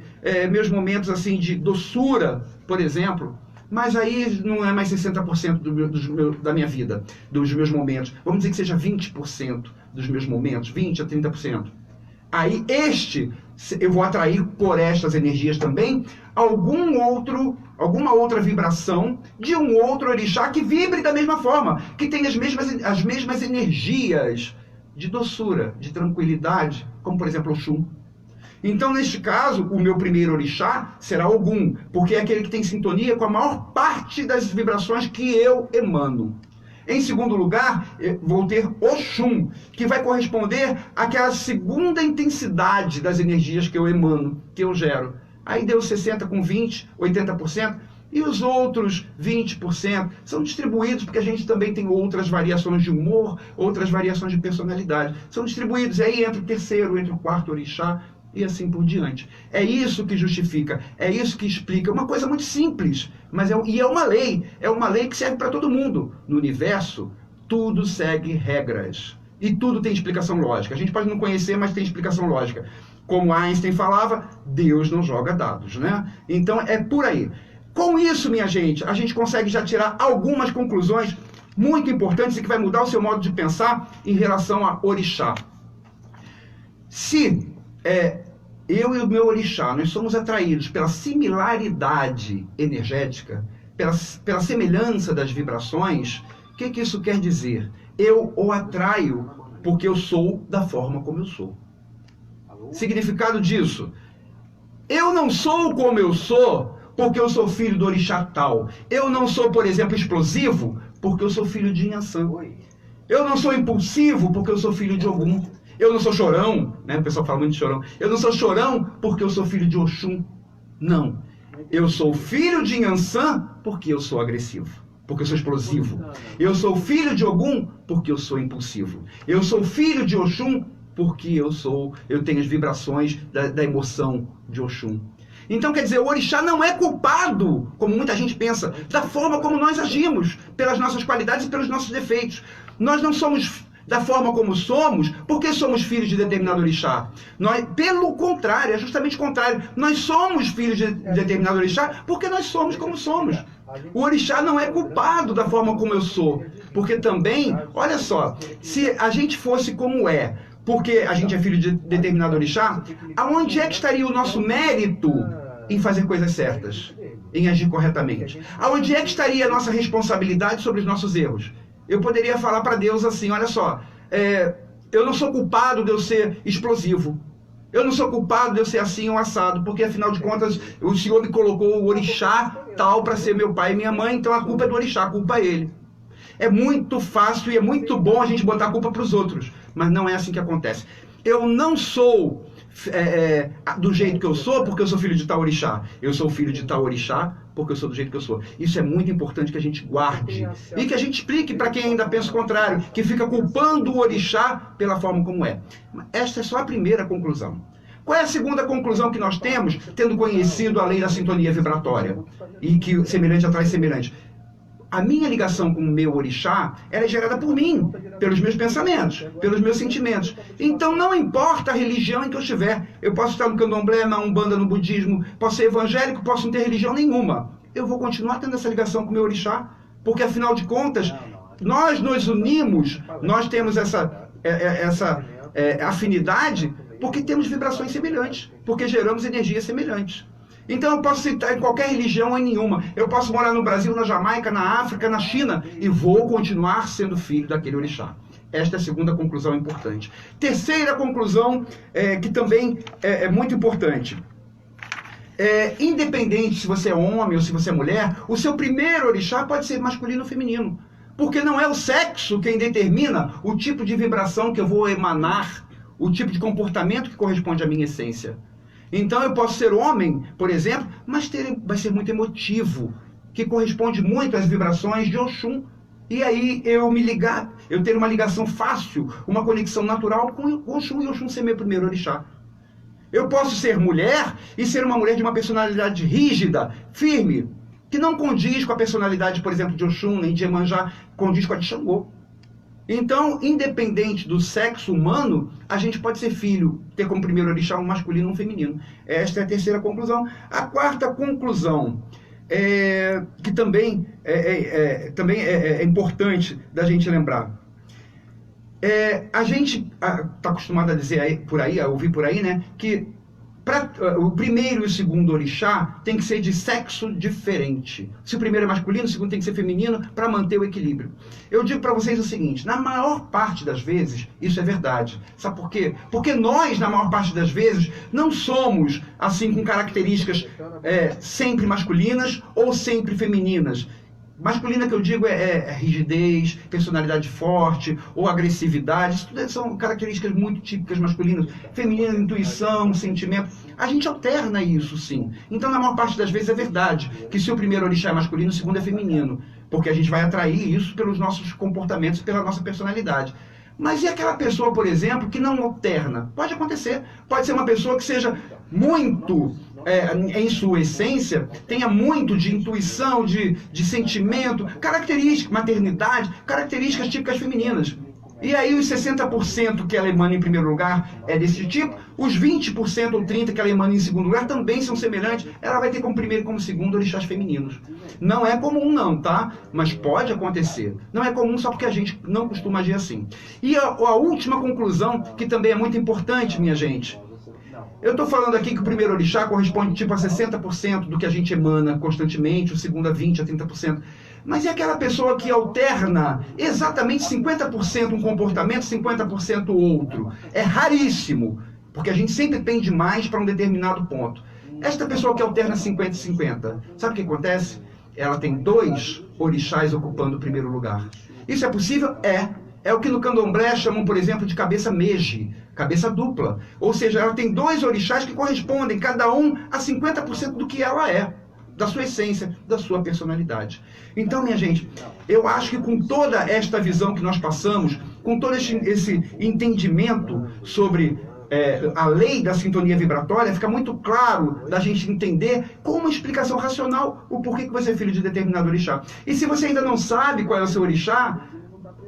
meus momentos assim de doçura, por exemplo. Mas aí não é mais 60% da minha vida, dos meus momentos. Vamos dizer que seja 20% dos meus momentos, 20% a 30%. Aí eu vou atrair por estas energias também alguma outra vibração de um outro orixá que vibre da mesma forma, que tenha as mesmas energias de doçura, de tranquilidade, como por exemplo Oxum. Então, neste caso, o meu primeiro orixá será Ogum, porque é aquele que tem sintonia com a maior parte das vibrações que eu emano. Em segundo lugar, vou ter Oxum, que vai corresponder àquela segunda intensidade das energias que eu emano, que eu gero. Aí deu 60 com 20, 80%, e os outros 20% são distribuídos, porque a gente também tem outras variações de humor, outras variações de personalidade. São distribuídos, aí entra o terceiro, entra o quarto orixá, e assim por diante. É isso que justifica, é isso que explica. Uma coisa muito simples, mas é uma lei que serve para todo mundo. No universo, tudo segue regras. E tudo tem explicação lógica. A gente pode não conhecer, mas tem explicação lógica. Como Einstein falava, Deus não joga dados, né? Então é por aí. Com isso, minha gente, a gente consegue já tirar algumas conclusões muito importantes e que vai mudar o seu modo de pensar em relação a orixá. Se eu e o meu orixá, nós somos atraídos pela similaridade energética, pela semelhança das vibrações, o que isso quer dizer? Eu o atraio porque eu sou da forma como eu sou. Significado disso: eu não sou como eu sou porque eu sou filho do orixá tal. Eu não sou, por exemplo, explosivo porque eu sou filho de Inhaçã. Eu não sou impulsivo porque eu sou filho de Ogum. Eu não sou chorão, né? O pessoal fala muito de chorão. Eu não sou chorão porque eu sou filho de Oxum. Não. Eu sou filho de Inhaçã porque eu sou agressivo, porque eu sou explosivo. Eu sou filho de Ogum porque eu sou impulsivo. Eu sou filho de Oxum porque eu tenho as vibrações da emoção de Oxum. Então, quer dizer, o orixá não é culpado, como muita gente pensa, da forma como nós agimos, pelas nossas qualidades e pelos nossos defeitos. Nós não somos da forma como somos, porque somos filhos de determinado orixá. Pelo contrário, é justamente o contrário. Nós somos filhos de determinado orixá porque nós somos como somos. O orixá não é culpado da forma como eu sou. Porque também, olha só, se a gente fosse como porque a gente é filho de determinado orixá, aonde é que estaria o nosso mérito em fazer coisas certas, em agir corretamente? Aonde é que estaria a nossa responsabilidade sobre os nossos erros? Eu poderia falar para Deus assim, olha só, eu não sou culpado de eu ser explosivo. Eu não sou culpado de eu ser assim ou assado, porque afinal de contas o Senhor me colocou o orixá tal para ser meu pai e minha mãe, então a culpa é do orixá, a culpa é ele. É muito fácil e é muito bom a gente botar a culpa para os outros, mas não é assim que acontece. Eu não sou do jeito que eu sou porque eu sou filho de tal orixá. Eu sou filho de tal orixá porque eu sou do jeito que eu sou. Isso é muito importante que a gente guarde e que a gente explique para quem ainda pensa o contrário, que fica culpando o orixá pela forma como é. Esta é só a primeira conclusão. Qual é a segunda conclusão que nós temos, tendo conhecido a lei da sintonia vibratória e que semelhante atrai semelhante? A minha ligação com o meu orixá ela é gerada por mim, pelos meus pensamentos, pelos meus sentimentos. Então não importa a religião em que eu estiver. Eu posso estar no candomblé, na umbanda, no budismo, posso ser evangélico, posso não ter religião nenhuma. Eu vou continuar tendo essa ligação com o meu orixá, porque afinal de contas, nós nos unimos, nós temos essa afinidade porque temos vibrações semelhantes, porque geramos energias semelhantes. Então eu posso citar em qualquer religião ou em nenhuma. Eu posso morar no Brasil, na Jamaica, na África, na China e vou continuar sendo filho daquele orixá. Esta é a segunda conclusão importante. Terceira conclusão, que também é muito importante. Independente se você é homem ou se você é mulher, o seu primeiro orixá pode ser masculino ou feminino. Porque não é o sexo quem determina o tipo de vibração que eu vou emanar, o tipo de comportamento que corresponde à minha essência. Então eu posso ser homem, por exemplo, mas vai ser muito emotivo, que corresponde muito às vibrações de Oxum. E aí eu ter uma ligação fácil, uma conexão natural com Oxum e Oxum ser meu primeiro orixá. Eu posso ser mulher e ser uma mulher de uma personalidade rígida, firme, que não condiz com a personalidade, por exemplo, de Oxum, nem de Iemanjá, condiz com a de Xangô. Então, independente do sexo humano, a gente pode ser filho, ter como primeiro orixá um masculino e um feminino. Esta é a terceira conclusão. A quarta conclusão, que também é importante da gente lembrar. A gente está acostumado a dizer a ouvir por aí, né, que o primeiro e o segundo orixá tem que ser de sexo diferente. Se o primeiro é masculino, o segundo tem que ser feminino para manter o equilíbrio. Eu digo para vocês o seguinte, na maior parte das vezes, isso é verdade. Sabe por quê? Porque nós, na maior parte das vezes, não somos assim com características sempre masculinas ou sempre femininas. Masculina que eu digo é rigidez, personalidade forte ou agressividade. Isso tudo são características muito típicas masculinas. Feminina, intuição, sentimento. A gente alterna isso, sim. Então, na maior parte das vezes é verdade que se o primeiro orixá é masculino, o segundo é feminino. Porque a gente vai atrair isso pelos nossos comportamentos, pela nossa personalidade. Mas e aquela pessoa, por exemplo, que não alterna? Pode acontecer. Pode ser uma pessoa que seja muito, em sua essência, tenha muito de intuição, de sentimento, características, maternidade, características típicas femininas. E aí os 60% que ela emana em primeiro lugar é desse tipo, os 20% ou 30% que ela emana em segundo lugar também são semelhantes, ela vai ter como primeiro e como segundo orixás femininos. Não é comum não, tá? Mas pode acontecer. Não é comum só porque a gente não costuma agir assim. E a última conclusão, que também é muito importante, minha gente. Eu estou falando aqui que o primeiro orixá corresponde tipo a 60% do que a gente emana constantemente, o segundo a 20%, a 30%. Mas é aquela pessoa que alterna exatamente 50% um comportamento, 50% o outro. É raríssimo, porque a gente sempre pende mais para um determinado ponto. Esta pessoa que alterna 50 e 50, sabe o que acontece? Ela tem 2 orixás ocupando o primeiro lugar. Isso é possível? É o que no candomblé chamam, por exemplo, de cabeça meji, cabeça dupla. Ou seja, ela tem 2 orixás que correspondem, cada um a 50% do que ela é, da sua essência, da sua personalidade. Então, minha gente, eu acho que com toda esta visão que nós passamos, com todo esse entendimento sobre a lei da sintonia vibratória, fica muito claro da gente entender com uma explicação racional o porquê que você é filho de determinado orixá. E se você ainda não sabe qual é o seu orixá,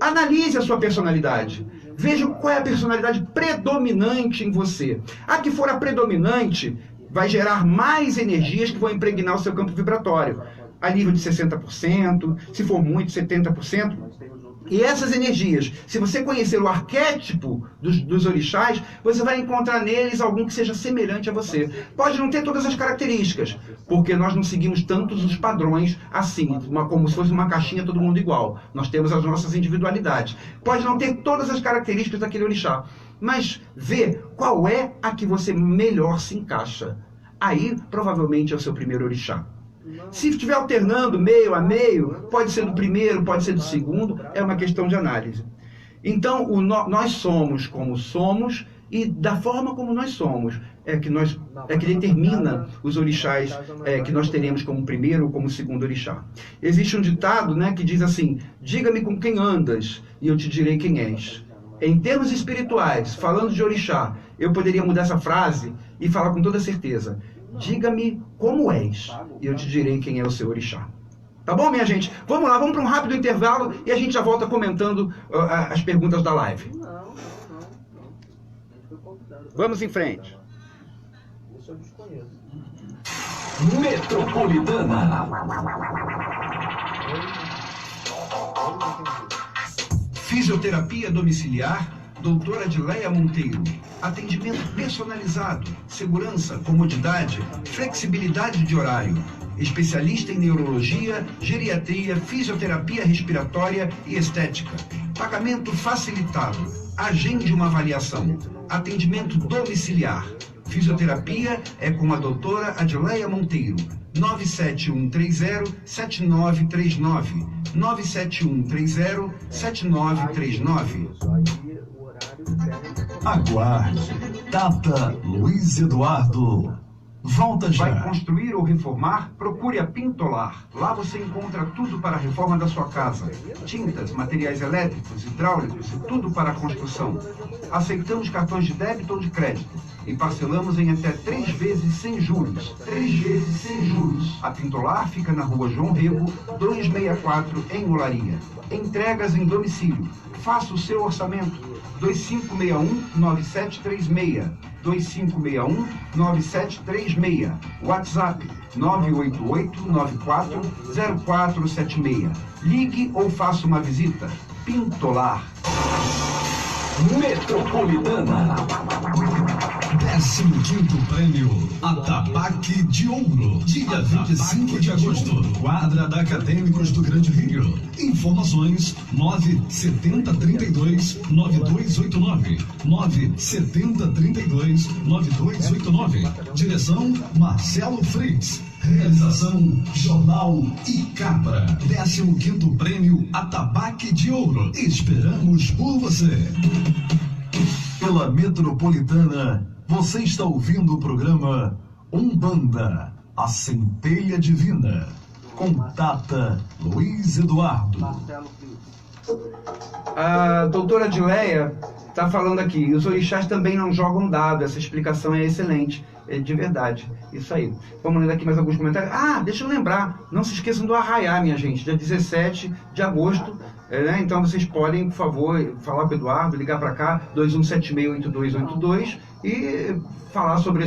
analise a sua personalidade. Veja qual é a personalidade predominante em você. A que for a predominante vai gerar mais energias que vão impregnar o seu campo vibratório. A nível de 60%, se for muito, 70%. E essas energias, se você conhecer o arquétipo dos orixás, você vai encontrar neles algum que seja semelhante a você. Pode não ter todas as características, porque nós não seguimos tantos os padrões assim, como se fosse uma caixinha todo mundo igual. Nós temos as nossas individualidades. Pode não ter todas as características daquele orixá, mas vê qual é a que você melhor se encaixa. Aí, provavelmente, é o seu primeiro orixá. Se estiver alternando meio a meio, pode ser do primeiro, pode ser do segundo, é uma questão de análise. Então, nós somos como somos, e da forma como nós somos, é que determina os orixás que nós teremos como primeiro ou como segundo orixá. Existe um ditado, né, que diz assim: diga-me com quem andas, e eu te direi quem és. Em termos espirituais, falando de orixá, eu poderia mudar essa frase e falar com toda certeza: diga-me como és, e eu te direi quem é o seu orixá. Tá bom, minha gente? Vamos lá, vamos para um rápido intervalo e a gente já volta comentando as perguntas da live. Vamos em frente. Isso eu desconheço. Metropolitana. Fisioterapia domiciliar, doutora Adileia Monteiro. Atendimento personalizado, segurança, comodidade, flexibilidade de horário. Especialista em neurologia, geriatria, fisioterapia respiratória e estética. Pagamento facilitado. Agende uma avaliação. Atendimento domiciliar. Fisioterapia é com a doutora Adileia Monteiro. 97130-7939. 97130-7939. Aguarde. Tata Luiz Eduardo. Volta já. Vai construir ou reformar? Procure a Pintolar. Lá você encontra tudo para a reforma da sua casa. Tintas, materiais elétricos, hidráulicos e tudo para a construção. Aceitamos cartões de débito ou de crédito. E parcelamos em até 3 vezes sem juros. 3 vezes sem juros. A Pintolar fica na rua João Rego, 264, em Olaria. Entregas em domicílio. Faça o seu orçamento. 2561-9736. 2561-9736. WhatsApp 988-940476. Ligue ou faça uma visita. Pintolar. Metropolitana. 15º Prêmio Atabaque de Ouro, dia 25 de agosto, quadra da Acadêmicos do Grande Rio. Informações 97032-9289, 97032-9289. Direção Marcelo Fritz. Realização Jornal e Capra. 15º Prêmio Atabaque de Ouro. Esperamos por você. Pela Metropolitana, você está ouvindo o programa Umbanda, a Centelha Divina, com Tata Luiz Eduardo. A doutora Adileia está falando aqui, os orixás também não jogam dado, essa explicação é excelente, é de verdade, isso aí. Vamos ler aqui mais alguns comentários. Deixa eu lembrar, não se esqueçam do Arraiá, minha gente, dia 17 de agosto, né? Então vocês podem, por favor, falar com o Eduardo, ligar para cá, 2176-8282, e falar sobre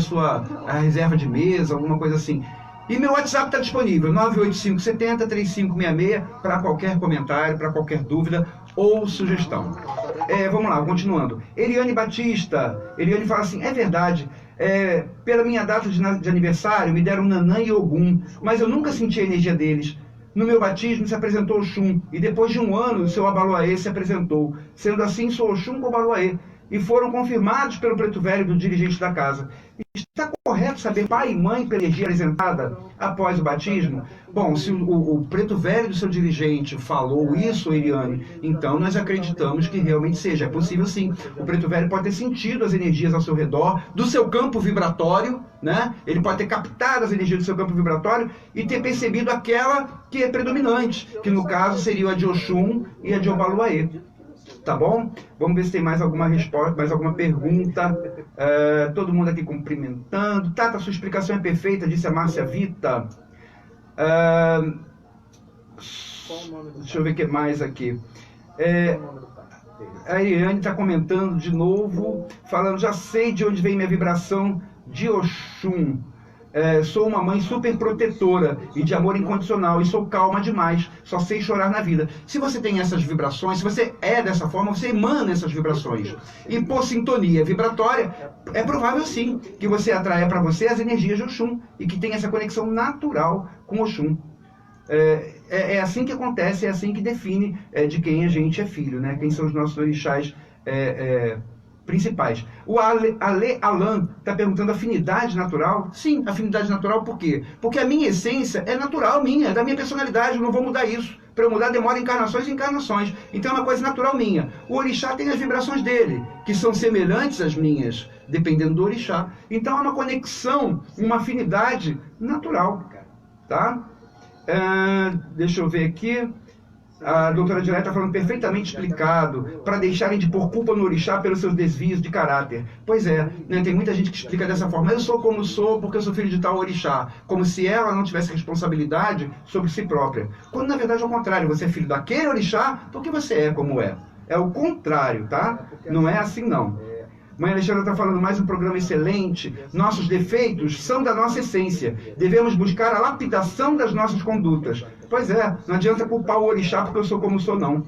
a reserva de mesa, alguma coisa assim. E meu WhatsApp está disponível, 98570-3566, para qualquer comentário, para qualquer dúvida ou sugestão. Vamos lá, continuando. Eliane Batista, Eliane fala assim, é verdade, pela minha data de aniversário me deram Nanã e Ogum, mas eu nunca senti a energia deles. No meu batismo se apresentou Oxum, e depois de um ano o seu Abaloaê se apresentou. Sendo assim, sou Oxum com Abaloaê. E foram confirmados pelo preto velho do dirigente da casa. Está correto saber pai e mãe pela energia apresentada após o batismo? Bom, se o preto velho do seu dirigente falou isso, Eliane, então nós acreditamos que realmente seja. É possível sim. O preto velho pode ter sentido as energias ao seu redor, do seu campo vibratório, né? Ele pode ter captado as energias do seu campo vibratório e ter percebido aquela que é predominante, que no caso seria a de Oxum e a de Obaluaê. Tá bom? Vamos ver se tem mais alguma resposta, mais alguma pergunta. Todo mundo aqui cumprimentando. Tata, sua explicação é perfeita, disse a Márcia Vita. Deixa eu ver o que mais aqui. A Eliane está comentando de novo, falando, já sei de onde vem minha vibração de Oxum. Sou uma mãe super protetora e de amor incondicional e sou calma demais, só sei chorar na vida. Se você tem essas vibrações, se você é dessa forma, você emana essas vibrações. E por sintonia vibratória, é provável sim que você atraia para você as energias de Oxum e que tenha essa conexão natural com Oxum. É assim que acontece, é assim que define de quem a gente é filho, né? Quem são os nossos orixás principais. O Ale Alan está perguntando afinidade natural. Sim, afinidade natural por quê? Porque a minha essência é natural minha, é da minha personalidade, eu não vou mudar isso. Para eu mudar demora encarnações e encarnações. Então é uma coisa natural minha. O orixá tem as vibrações dele, que são semelhantes às minhas, dependendo do orixá. Então é uma conexão, uma afinidade natural. Tá? Deixa eu ver aqui. A doutora Adileia está falando perfeitamente explicado, para deixarem de pôr culpa no orixá pelos seus desvios de caráter. Pois é, né, tem muita gente que explica dessa forma, eu sou como sou porque eu sou filho de tal orixá, como se ela não tivesse responsabilidade sobre si própria. Quando na verdade é o contrário, você é filho daquele orixá porque você é como é. É o contrário, tá? Não é assim não. Mãe Alexandra está falando mais um programa excelente. Nossos defeitos são da nossa essência. Devemos buscar a lapidação das nossas condutas. Pois é, não adianta culpar o orixá porque eu sou como sou, não.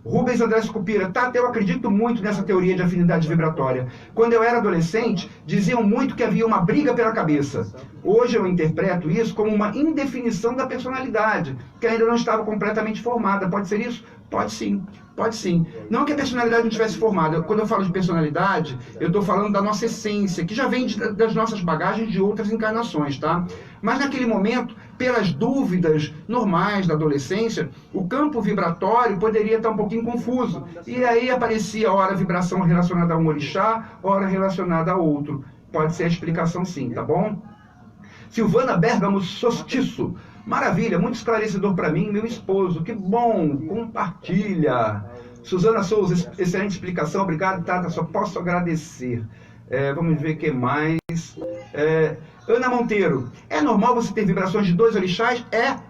Rubens André Sucupira, Tata, eu acredito muito nessa teoria de afinidade vibratória. Quando eu era adolescente, diziam muito que havia uma briga pela cabeça. Hoje eu interpreto isso como uma indefinição da personalidade, que ainda não estava completamente formada. Pode ser isso? Pode sim, pode sim. Não que a personalidade não estivesse formada. Quando eu falo de personalidade, eu estou falando da nossa essência, que já vem das nossas bagagens de outras encarnações, tá? Mas naquele momento, pelas dúvidas normais da adolescência, o campo vibratório poderia estar um pouquinho confuso. E aí aparecia ora vibração relacionada a um orixá, ora relacionada a outro. Pode ser a explicação sim, tá bom? Silvana Bergamo Sostiço. Maravilha, muito esclarecedor para mim, meu esposo. Que bom, compartilha. Suzana Souza, excelente explicação. Obrigado, Tata, só posso agradecer. Vamos ver o que mais. Ana Monteiro, é normal você ter vibrações de 2 orixás?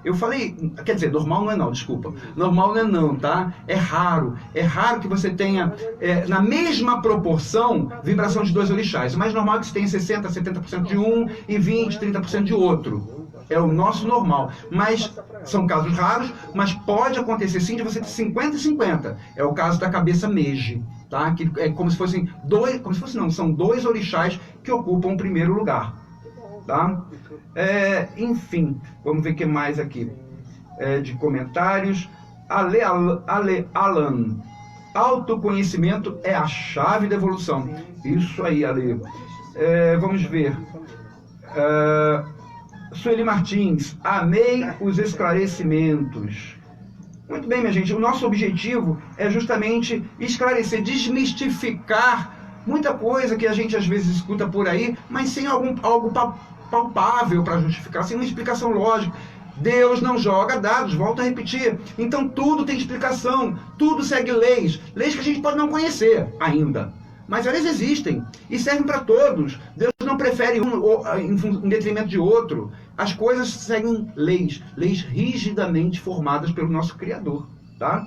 Eu falei, quer dizer, normal não é não, desculpa. Normal não é não, tá? É raro que você tenha, na mesma proporção, vibração de 2 orixás. O mais normal é que você tenha 60%, 70% de um e 20%, 30% de outro. É o nosso normal. Mas são casos raros, mas pode acontecer sim de você ter 50 e 50. É o caso da cabeça Meiji, tá? Que é como se fossem são 2 orixás que ocupam o primeiro lugar. Tá? Enfim, vamos ver o que mais aqui de comentários. Ale Alan, autoconhecimento é a chave da evolução. Isso aí, Ale. Vamos ver. Sueli Martins, amei os esclarecimentos. Muito bem, minha gente, o nosso objetivo é justamente esclarecer, desmistificar muita coisa que a gente às vezes escuta por aí, mas sem algo palpável para justificar, sem uma explicação lógica. Deus não joga dados, volto a repetir. Então tudo tem explicação, tudo segue leis que a gente pode não conhecer ainda. Mas elas existem e servem para todos. Deus não prefere um em detrimento de outro. As coisas seguem leis rigidamente formadas pelo nosso Criador. Tá?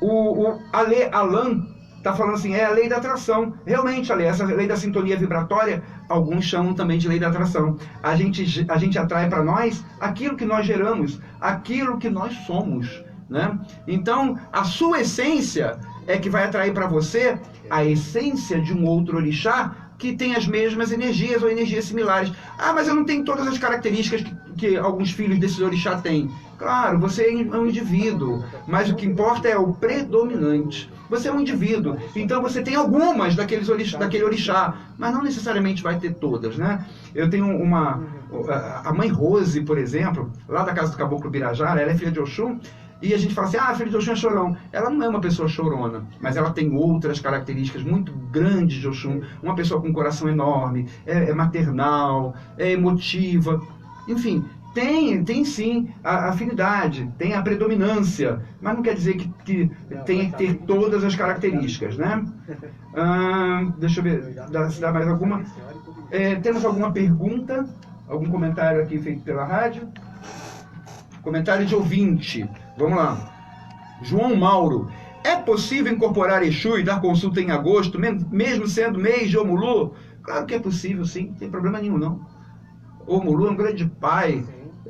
O Ale Alan está falando assim, é a lei da atração. Realmente, Ale, essa lei da sintonia vibratória, alguns chamam também de lei da atração. A gente atrai para nós aquilo que nós geramos, aquilo que nós somos. Né? Então, a sua essência é que vai atrair para você a essência de um outro orixá que tem as mesmas energias ou energias similares. Mas eu não tenho todas as características que alguns filhos desse orixá têm. Claro, você é um indivíduo, mas o que importa é o predominante. Você é um indivíduo, então você tem algumas daquele orixá, mas não necessariamente vai ter todas, né? Eu tenho a mãe Rose, por exemplo, lá da casa do Caboclo Birajara, ela é filha de Oxum, e a gente fala assim, filho de Oxum é chorão. Ela não é uma pessoa chorona, mas ela tem outras características muito grandes de Oxum. Uma pessoa com um coração enorme, é maternal, é emotiva. Enfim, tem sim a afinidade, tem a predominância, mas não quer dizer que tenha que ter todas as características, né? Deixa eu ver, se dá mais alguma. Temos alguma pergunta? Algum comentário aqui feito pela rádio? Comentário de ouvinte. Vamos lá. João Mauro. É possível incorporar Exu e dar consulta em agosto, mesmo sendo mês de Omulu? Claro que é possível, sim. Não tem problema nenhum, não. Omulu é um grande pai,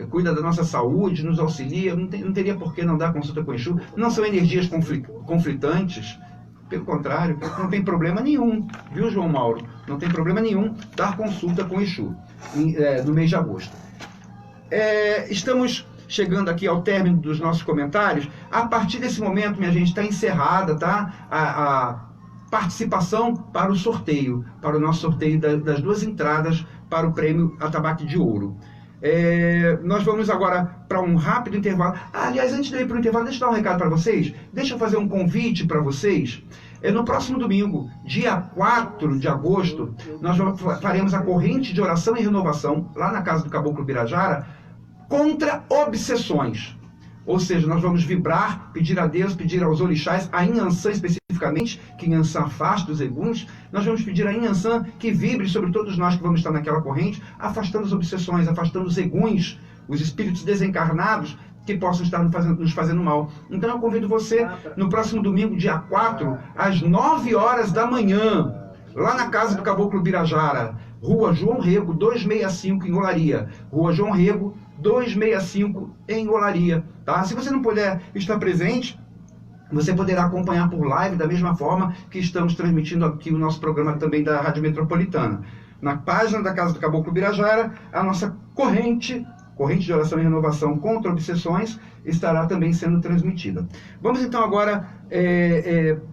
cuida da nossa saúde, nos auxilia. Não teria por que não dar consulta com Exu. Não são energias conflitantes. Pelo contrário, não tem problema nenhum. Viu, João Mauro? Não tem problema nenhum dar consulta com Exu no mês de agosto. Estamos chegando aqui ao término dos nossos comentários. A partir desse momento, minha gente, está encerrada, tá? A participação para o sorteio, para o nosso sorteio das 2 entradas para o prêmio Atabaque de Ouro. Nós vamos agora para um rápido intervalo. Aliás, antes de ir para o intervalo, deixa eu dar um recado para vocês. Deixa eu fazer um convite para vocês. No próximo domingo, dia 4 de agosto, nós faremos a corrente de oração e renovação, lá na casa do Caboclo Birajara, contra obsessões. Ou seja, nós vamos vibrar, pedir a Deus, pedir aos orixás, a Inhansã especificamente, que Inhansã afasta os eguns, nós vamos pedir a Inhansã que vibre sobre todos nós que vamos estar naquela corrente, afastando as obsessões, afastando os eguns, os espíritos desencarnados, que possam estar nos fazendo mal. Então eu convido você, no próximo domingo, dia 4, às 9 horas da manhã, lá na casa do Caboclo Birajara, Rua João Rego, 265, em Olaria. Rua João Rego, 265, em Olaria. tá? Se você não puder estar presente, você poderá acompanhar por live da mesma forma que estamos transmitindo aqui o nosso programa também da Rádio Metropolitana. Na página da Casa do Caboclo Birajara, a nossa corrente de oração e renovação contra obsessões, estará também sendo transmitida. Vamos então agora,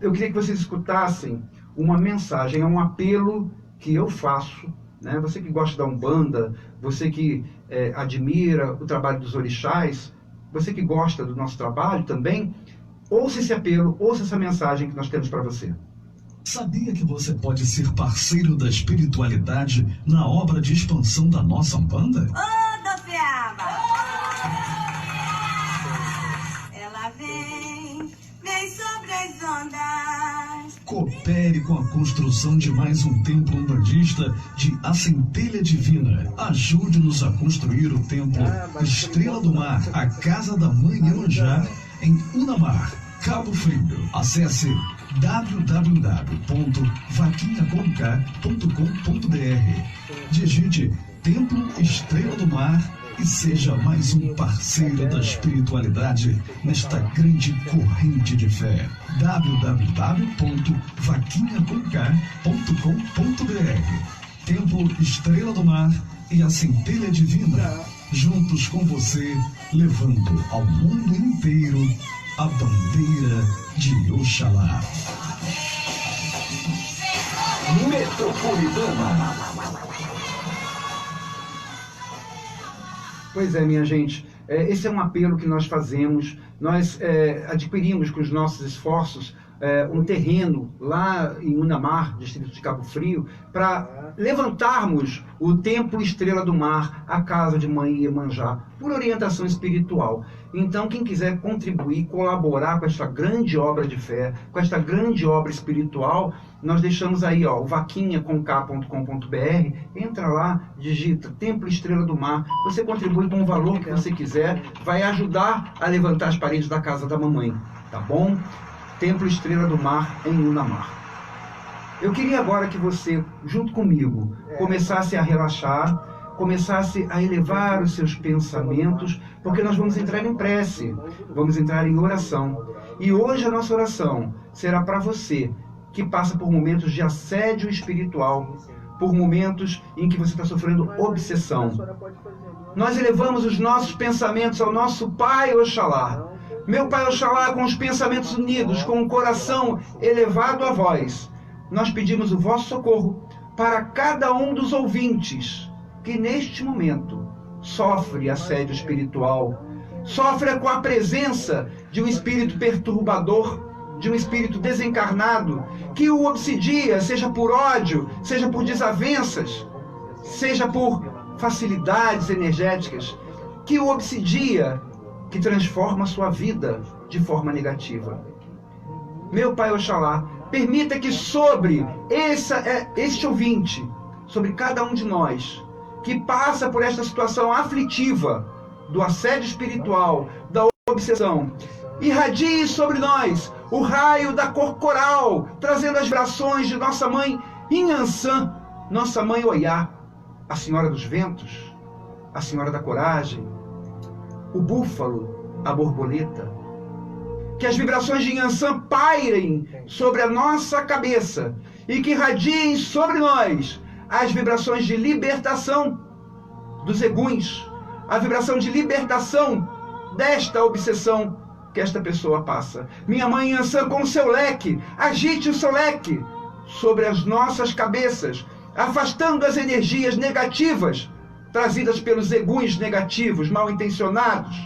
eu queria que vocês escutassem uma mensagem, é um apelo que eu faço, né? Você que gosta da Umbanda, você que admira o trabalho dos orixás, você que gosta do nosso trabalho também, ouça esse apelo, ouça essa mensagem que nós temos para você. Sabia que você pode ser parceiro da espiritualidade na obra de expansão da nossa Umbanda? Ô, Dofiaba! Ela vem sobre as ondas. Coopere com a construção de mais um templo umbandista de A Centelha Divina. Ajude-nos a construir o templo Estrela do Mar, a Casa da Mãe Iemanjá, em Unamar, Cabo Frio. Acesse www.vaquinhaconk.com.br. Digite Templo Estrela do Mar e seja mais um parceiro da espiritualidade nesta grande corrente de fé. www.vaquinhaconk.com.br. Templo Estrela do Mar e a Centelha Divina, juntos com você, levando ao mundo inteiro a bandeira de Oxalá. Metropolitana. Pois é, minha gente, esse é um apelo que nós fazemos. Nós adquirimos com os nossos esforços um terreno lá em Unamar, distrito de Cabo Frio, para levantarmos o Templo Estrela do Mar, a Casa de Mãe Iemanjá, por orientação espiritual. Então, quem quiser contribuir, colaborar com esta grande obra de fé, com esta grande obra espiritual, nós deixamos aí, ó, o vaquinhaconk.com.br, entra lá, digita Templo Estrela do Mar, você contribui com o valor que você quiser, vai ajudar a levantar as paredes da casa da mamãe, tá bom? Templo Estrela do Mar em Unamar. Eu queria agora que você, junto comigo, começasse a relaxar, começasse a elevar os seus pensamentos, porque nós vamos entrar em prece, vamos entrar em oração. E hoje a nossa oração será para você que passa por momentos de assédio espiritual, por momentos em que você está sofrendo obsessão. Nós elevamos os nossos pensamentos ao nosso Pai Oxalá. Meu Pai Oxalá, com os pensamentos unidos, com o coração elevado a vós, nós pedimos o vosso socorro para cada um dos ouvintes que neste momento sofre assédio espiritual, sofre com a presença de um espírito perturbador, de um espírito desencarnado, que o obsidia, seja por ódio, seja por desavenças, seja por facilidades energéticas, que o obsidia, que transforma a sua vida de forma negativa. Meu Pai Oxalá, permita que sobre este ouvinte, sobre cada um de nós, que passa por esta situação aflitiva do assédio espiritual, da obsessão, irradie sobre nós o raio da cor coral, trazendo as vibrações de nossa mãe Inhansã, nossa mãe Oiá, a Senhora dos Ventos, a Senhora da Coragem, o búfalo, a borboleta. Que as vibrações de Inhansã pairem sobre a nossa cabeça e que irradiem sobre nós as vibrações de libertação dos eguns, a vibração de libertação desta obsessão que esta pessoa passa. Minha mãe Inhansã, com o seu leque, agite o seu leque sobre as nossas cabeças, afastando as energias negativas trazidas pelos eguns negativos, mal intencionados.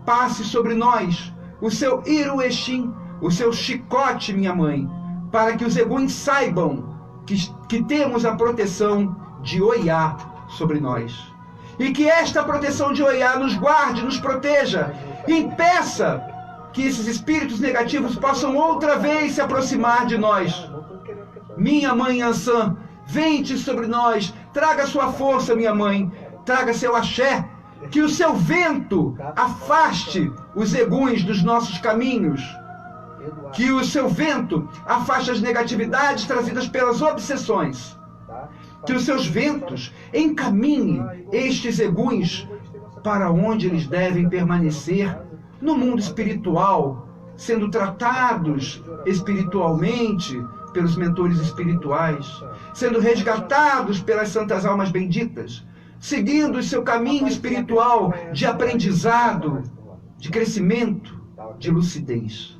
Passe sobre nós o seu Iruexim, o seu chicote, minha mãe, para que os eguns saibam que temos a proteção de Oiá sobre nós. E que esta proteção de Oiá nos guarde, nos proteja, impeça que esses espíritos negativos possam outra vez se aproximar de nós. Minha mãe Inhansã, vente sobre nós, traga sua força, minha mãe, traga seu axé, que o seu vento afaste os eguns dos nossos caminhos, que o seu vento afaste as negatividades trazidas pelas obsessões, que os seus ventos encaminhem estes eguns para onde eles devem permanecer no mundo espiritual, sendo tratados espiritualmente pelos mentores espirituais, sendo resgatados pelas santas almas benditas, seguindo o seu caminho espiritual de aprendizado, de crescimento, de lucidez.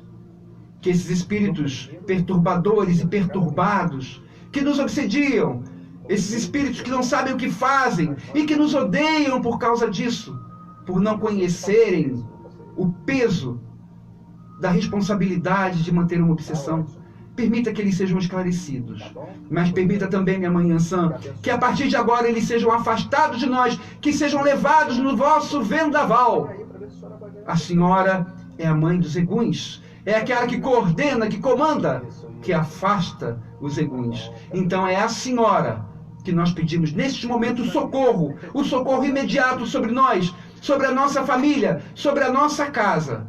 Que esses espíritos perturbadores e perturbados, que nos obsediam, esses espíritos que não sabem o que fazem e que nos odeiam por causa disso, por não conhecerem o peso da responsabilidade de manter uma obsessão, permita que eles sejam esclarecidos. Mas permita também, minha mãe Yansan, que a partir de agora eles sejam afastados de nós, que sejam levados no vosso vendaval. A senhora é a mãe dos eguns, é aquela que coordena, que comanda, que afasta os eguns. Então é a senhora que nós pedimos neste momento o socorro imediato sobre nós, sobre a nossa família, sobre a nossa casa,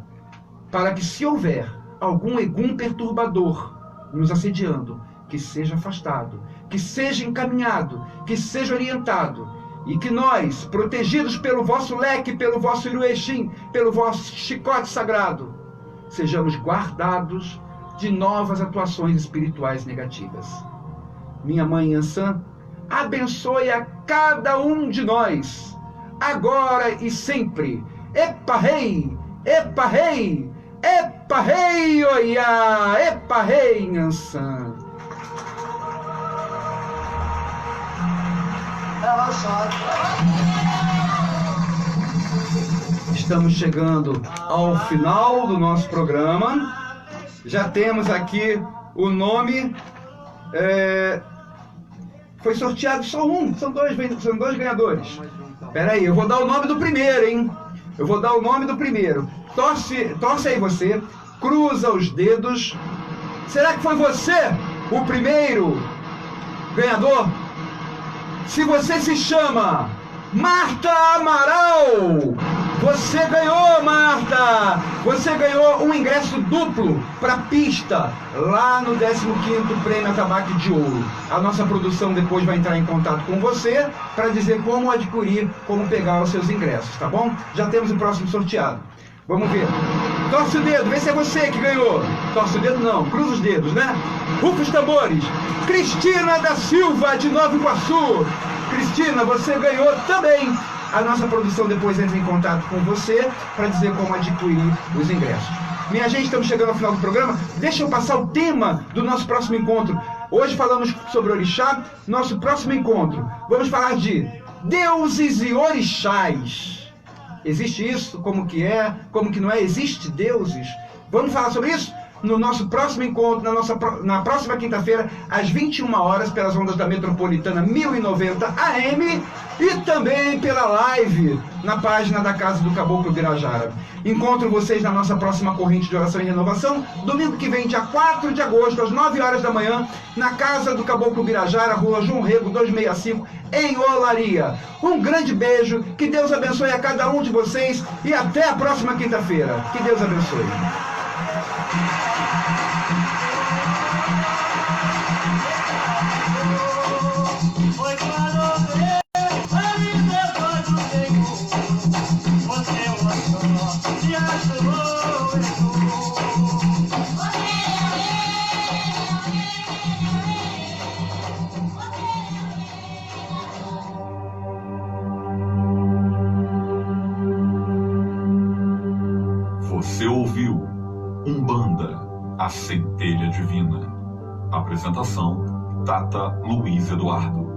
para que, se houver algum egum perturbador nos assediando, que seja afastado, que seja encaminhado, que seja orientado, e que nós, protegidos pelo vosso leque, pelo vosso iruexim, pelo vosso chicote sagrado, sejamos guardados de novas atuações espirituais negativas. Minha mãe Yansan, abençoe a cada um de nós, agora e sempre. Epa rei, epa rei, epa rei, oiá, epa rei, Yansan. Estamos chegando ao final do nosso programa. Já temos aqui o nome. Foi sorteado só um, são dois ganhadores. Espera aí, eu vou dar o nome do primeiro, hein? Eu vou dar o nome do primeiro. Torce aí você, cruza os dedos. Será que foi você o primeiro ganhador? Se você se chama Marta Amaral, você ganhou, Marta! Você ganhou um ingresso duplo para a pista, lá no 15º Prêmio Atabaque de Ouro. A nossa produção depois vai entrar em contato com você para dizer como adquirir, como pegar os seus ingressos, tá bom? Já temos o próximo sorteado. Vamos ver. Torce o dedo, vê se é você que ganhou. Torce o dedo não, cruza os dedos, né? Rufa os tambores. Cristina da Silva, de Nova Iguaçu. Cristina, você ganhou também. A nossa produção depois entra em contato com você para dizer como adquirir os ingressos. Minha gente, estamos chegando ao final do programa. Deixa eu passar o tema do nosso próximo encontro. Hoje falamos sobre orixá. Nosso próximo encontro, vamos falar de deuses e orixás. Existe isso? Como que é? Como que não é? Existe deuses? Vamos falar sobre isso no nosso próximo encontro, na próxima quinta-feira, às 21 horas, pelas ondas da Metropolitana 1090 AM e também pela live na página da Casa do Caboclo Birajara. Encontro vocês na nossa próxima corrente de oração e renovação, domingo que vem, dia 4 de agosto, às 9 horas da manhã, na Casa do Caboclo Birajara, Rua João Rego 265, em Olaria. Um grande beijo, que Deus abençoe a cada um de vocês e até a próxima quinta-feira. Que Deus abençoe. Você ouviu Umbanda, a Centelha Divina. Apresentação, Tata Luiz Eduardo.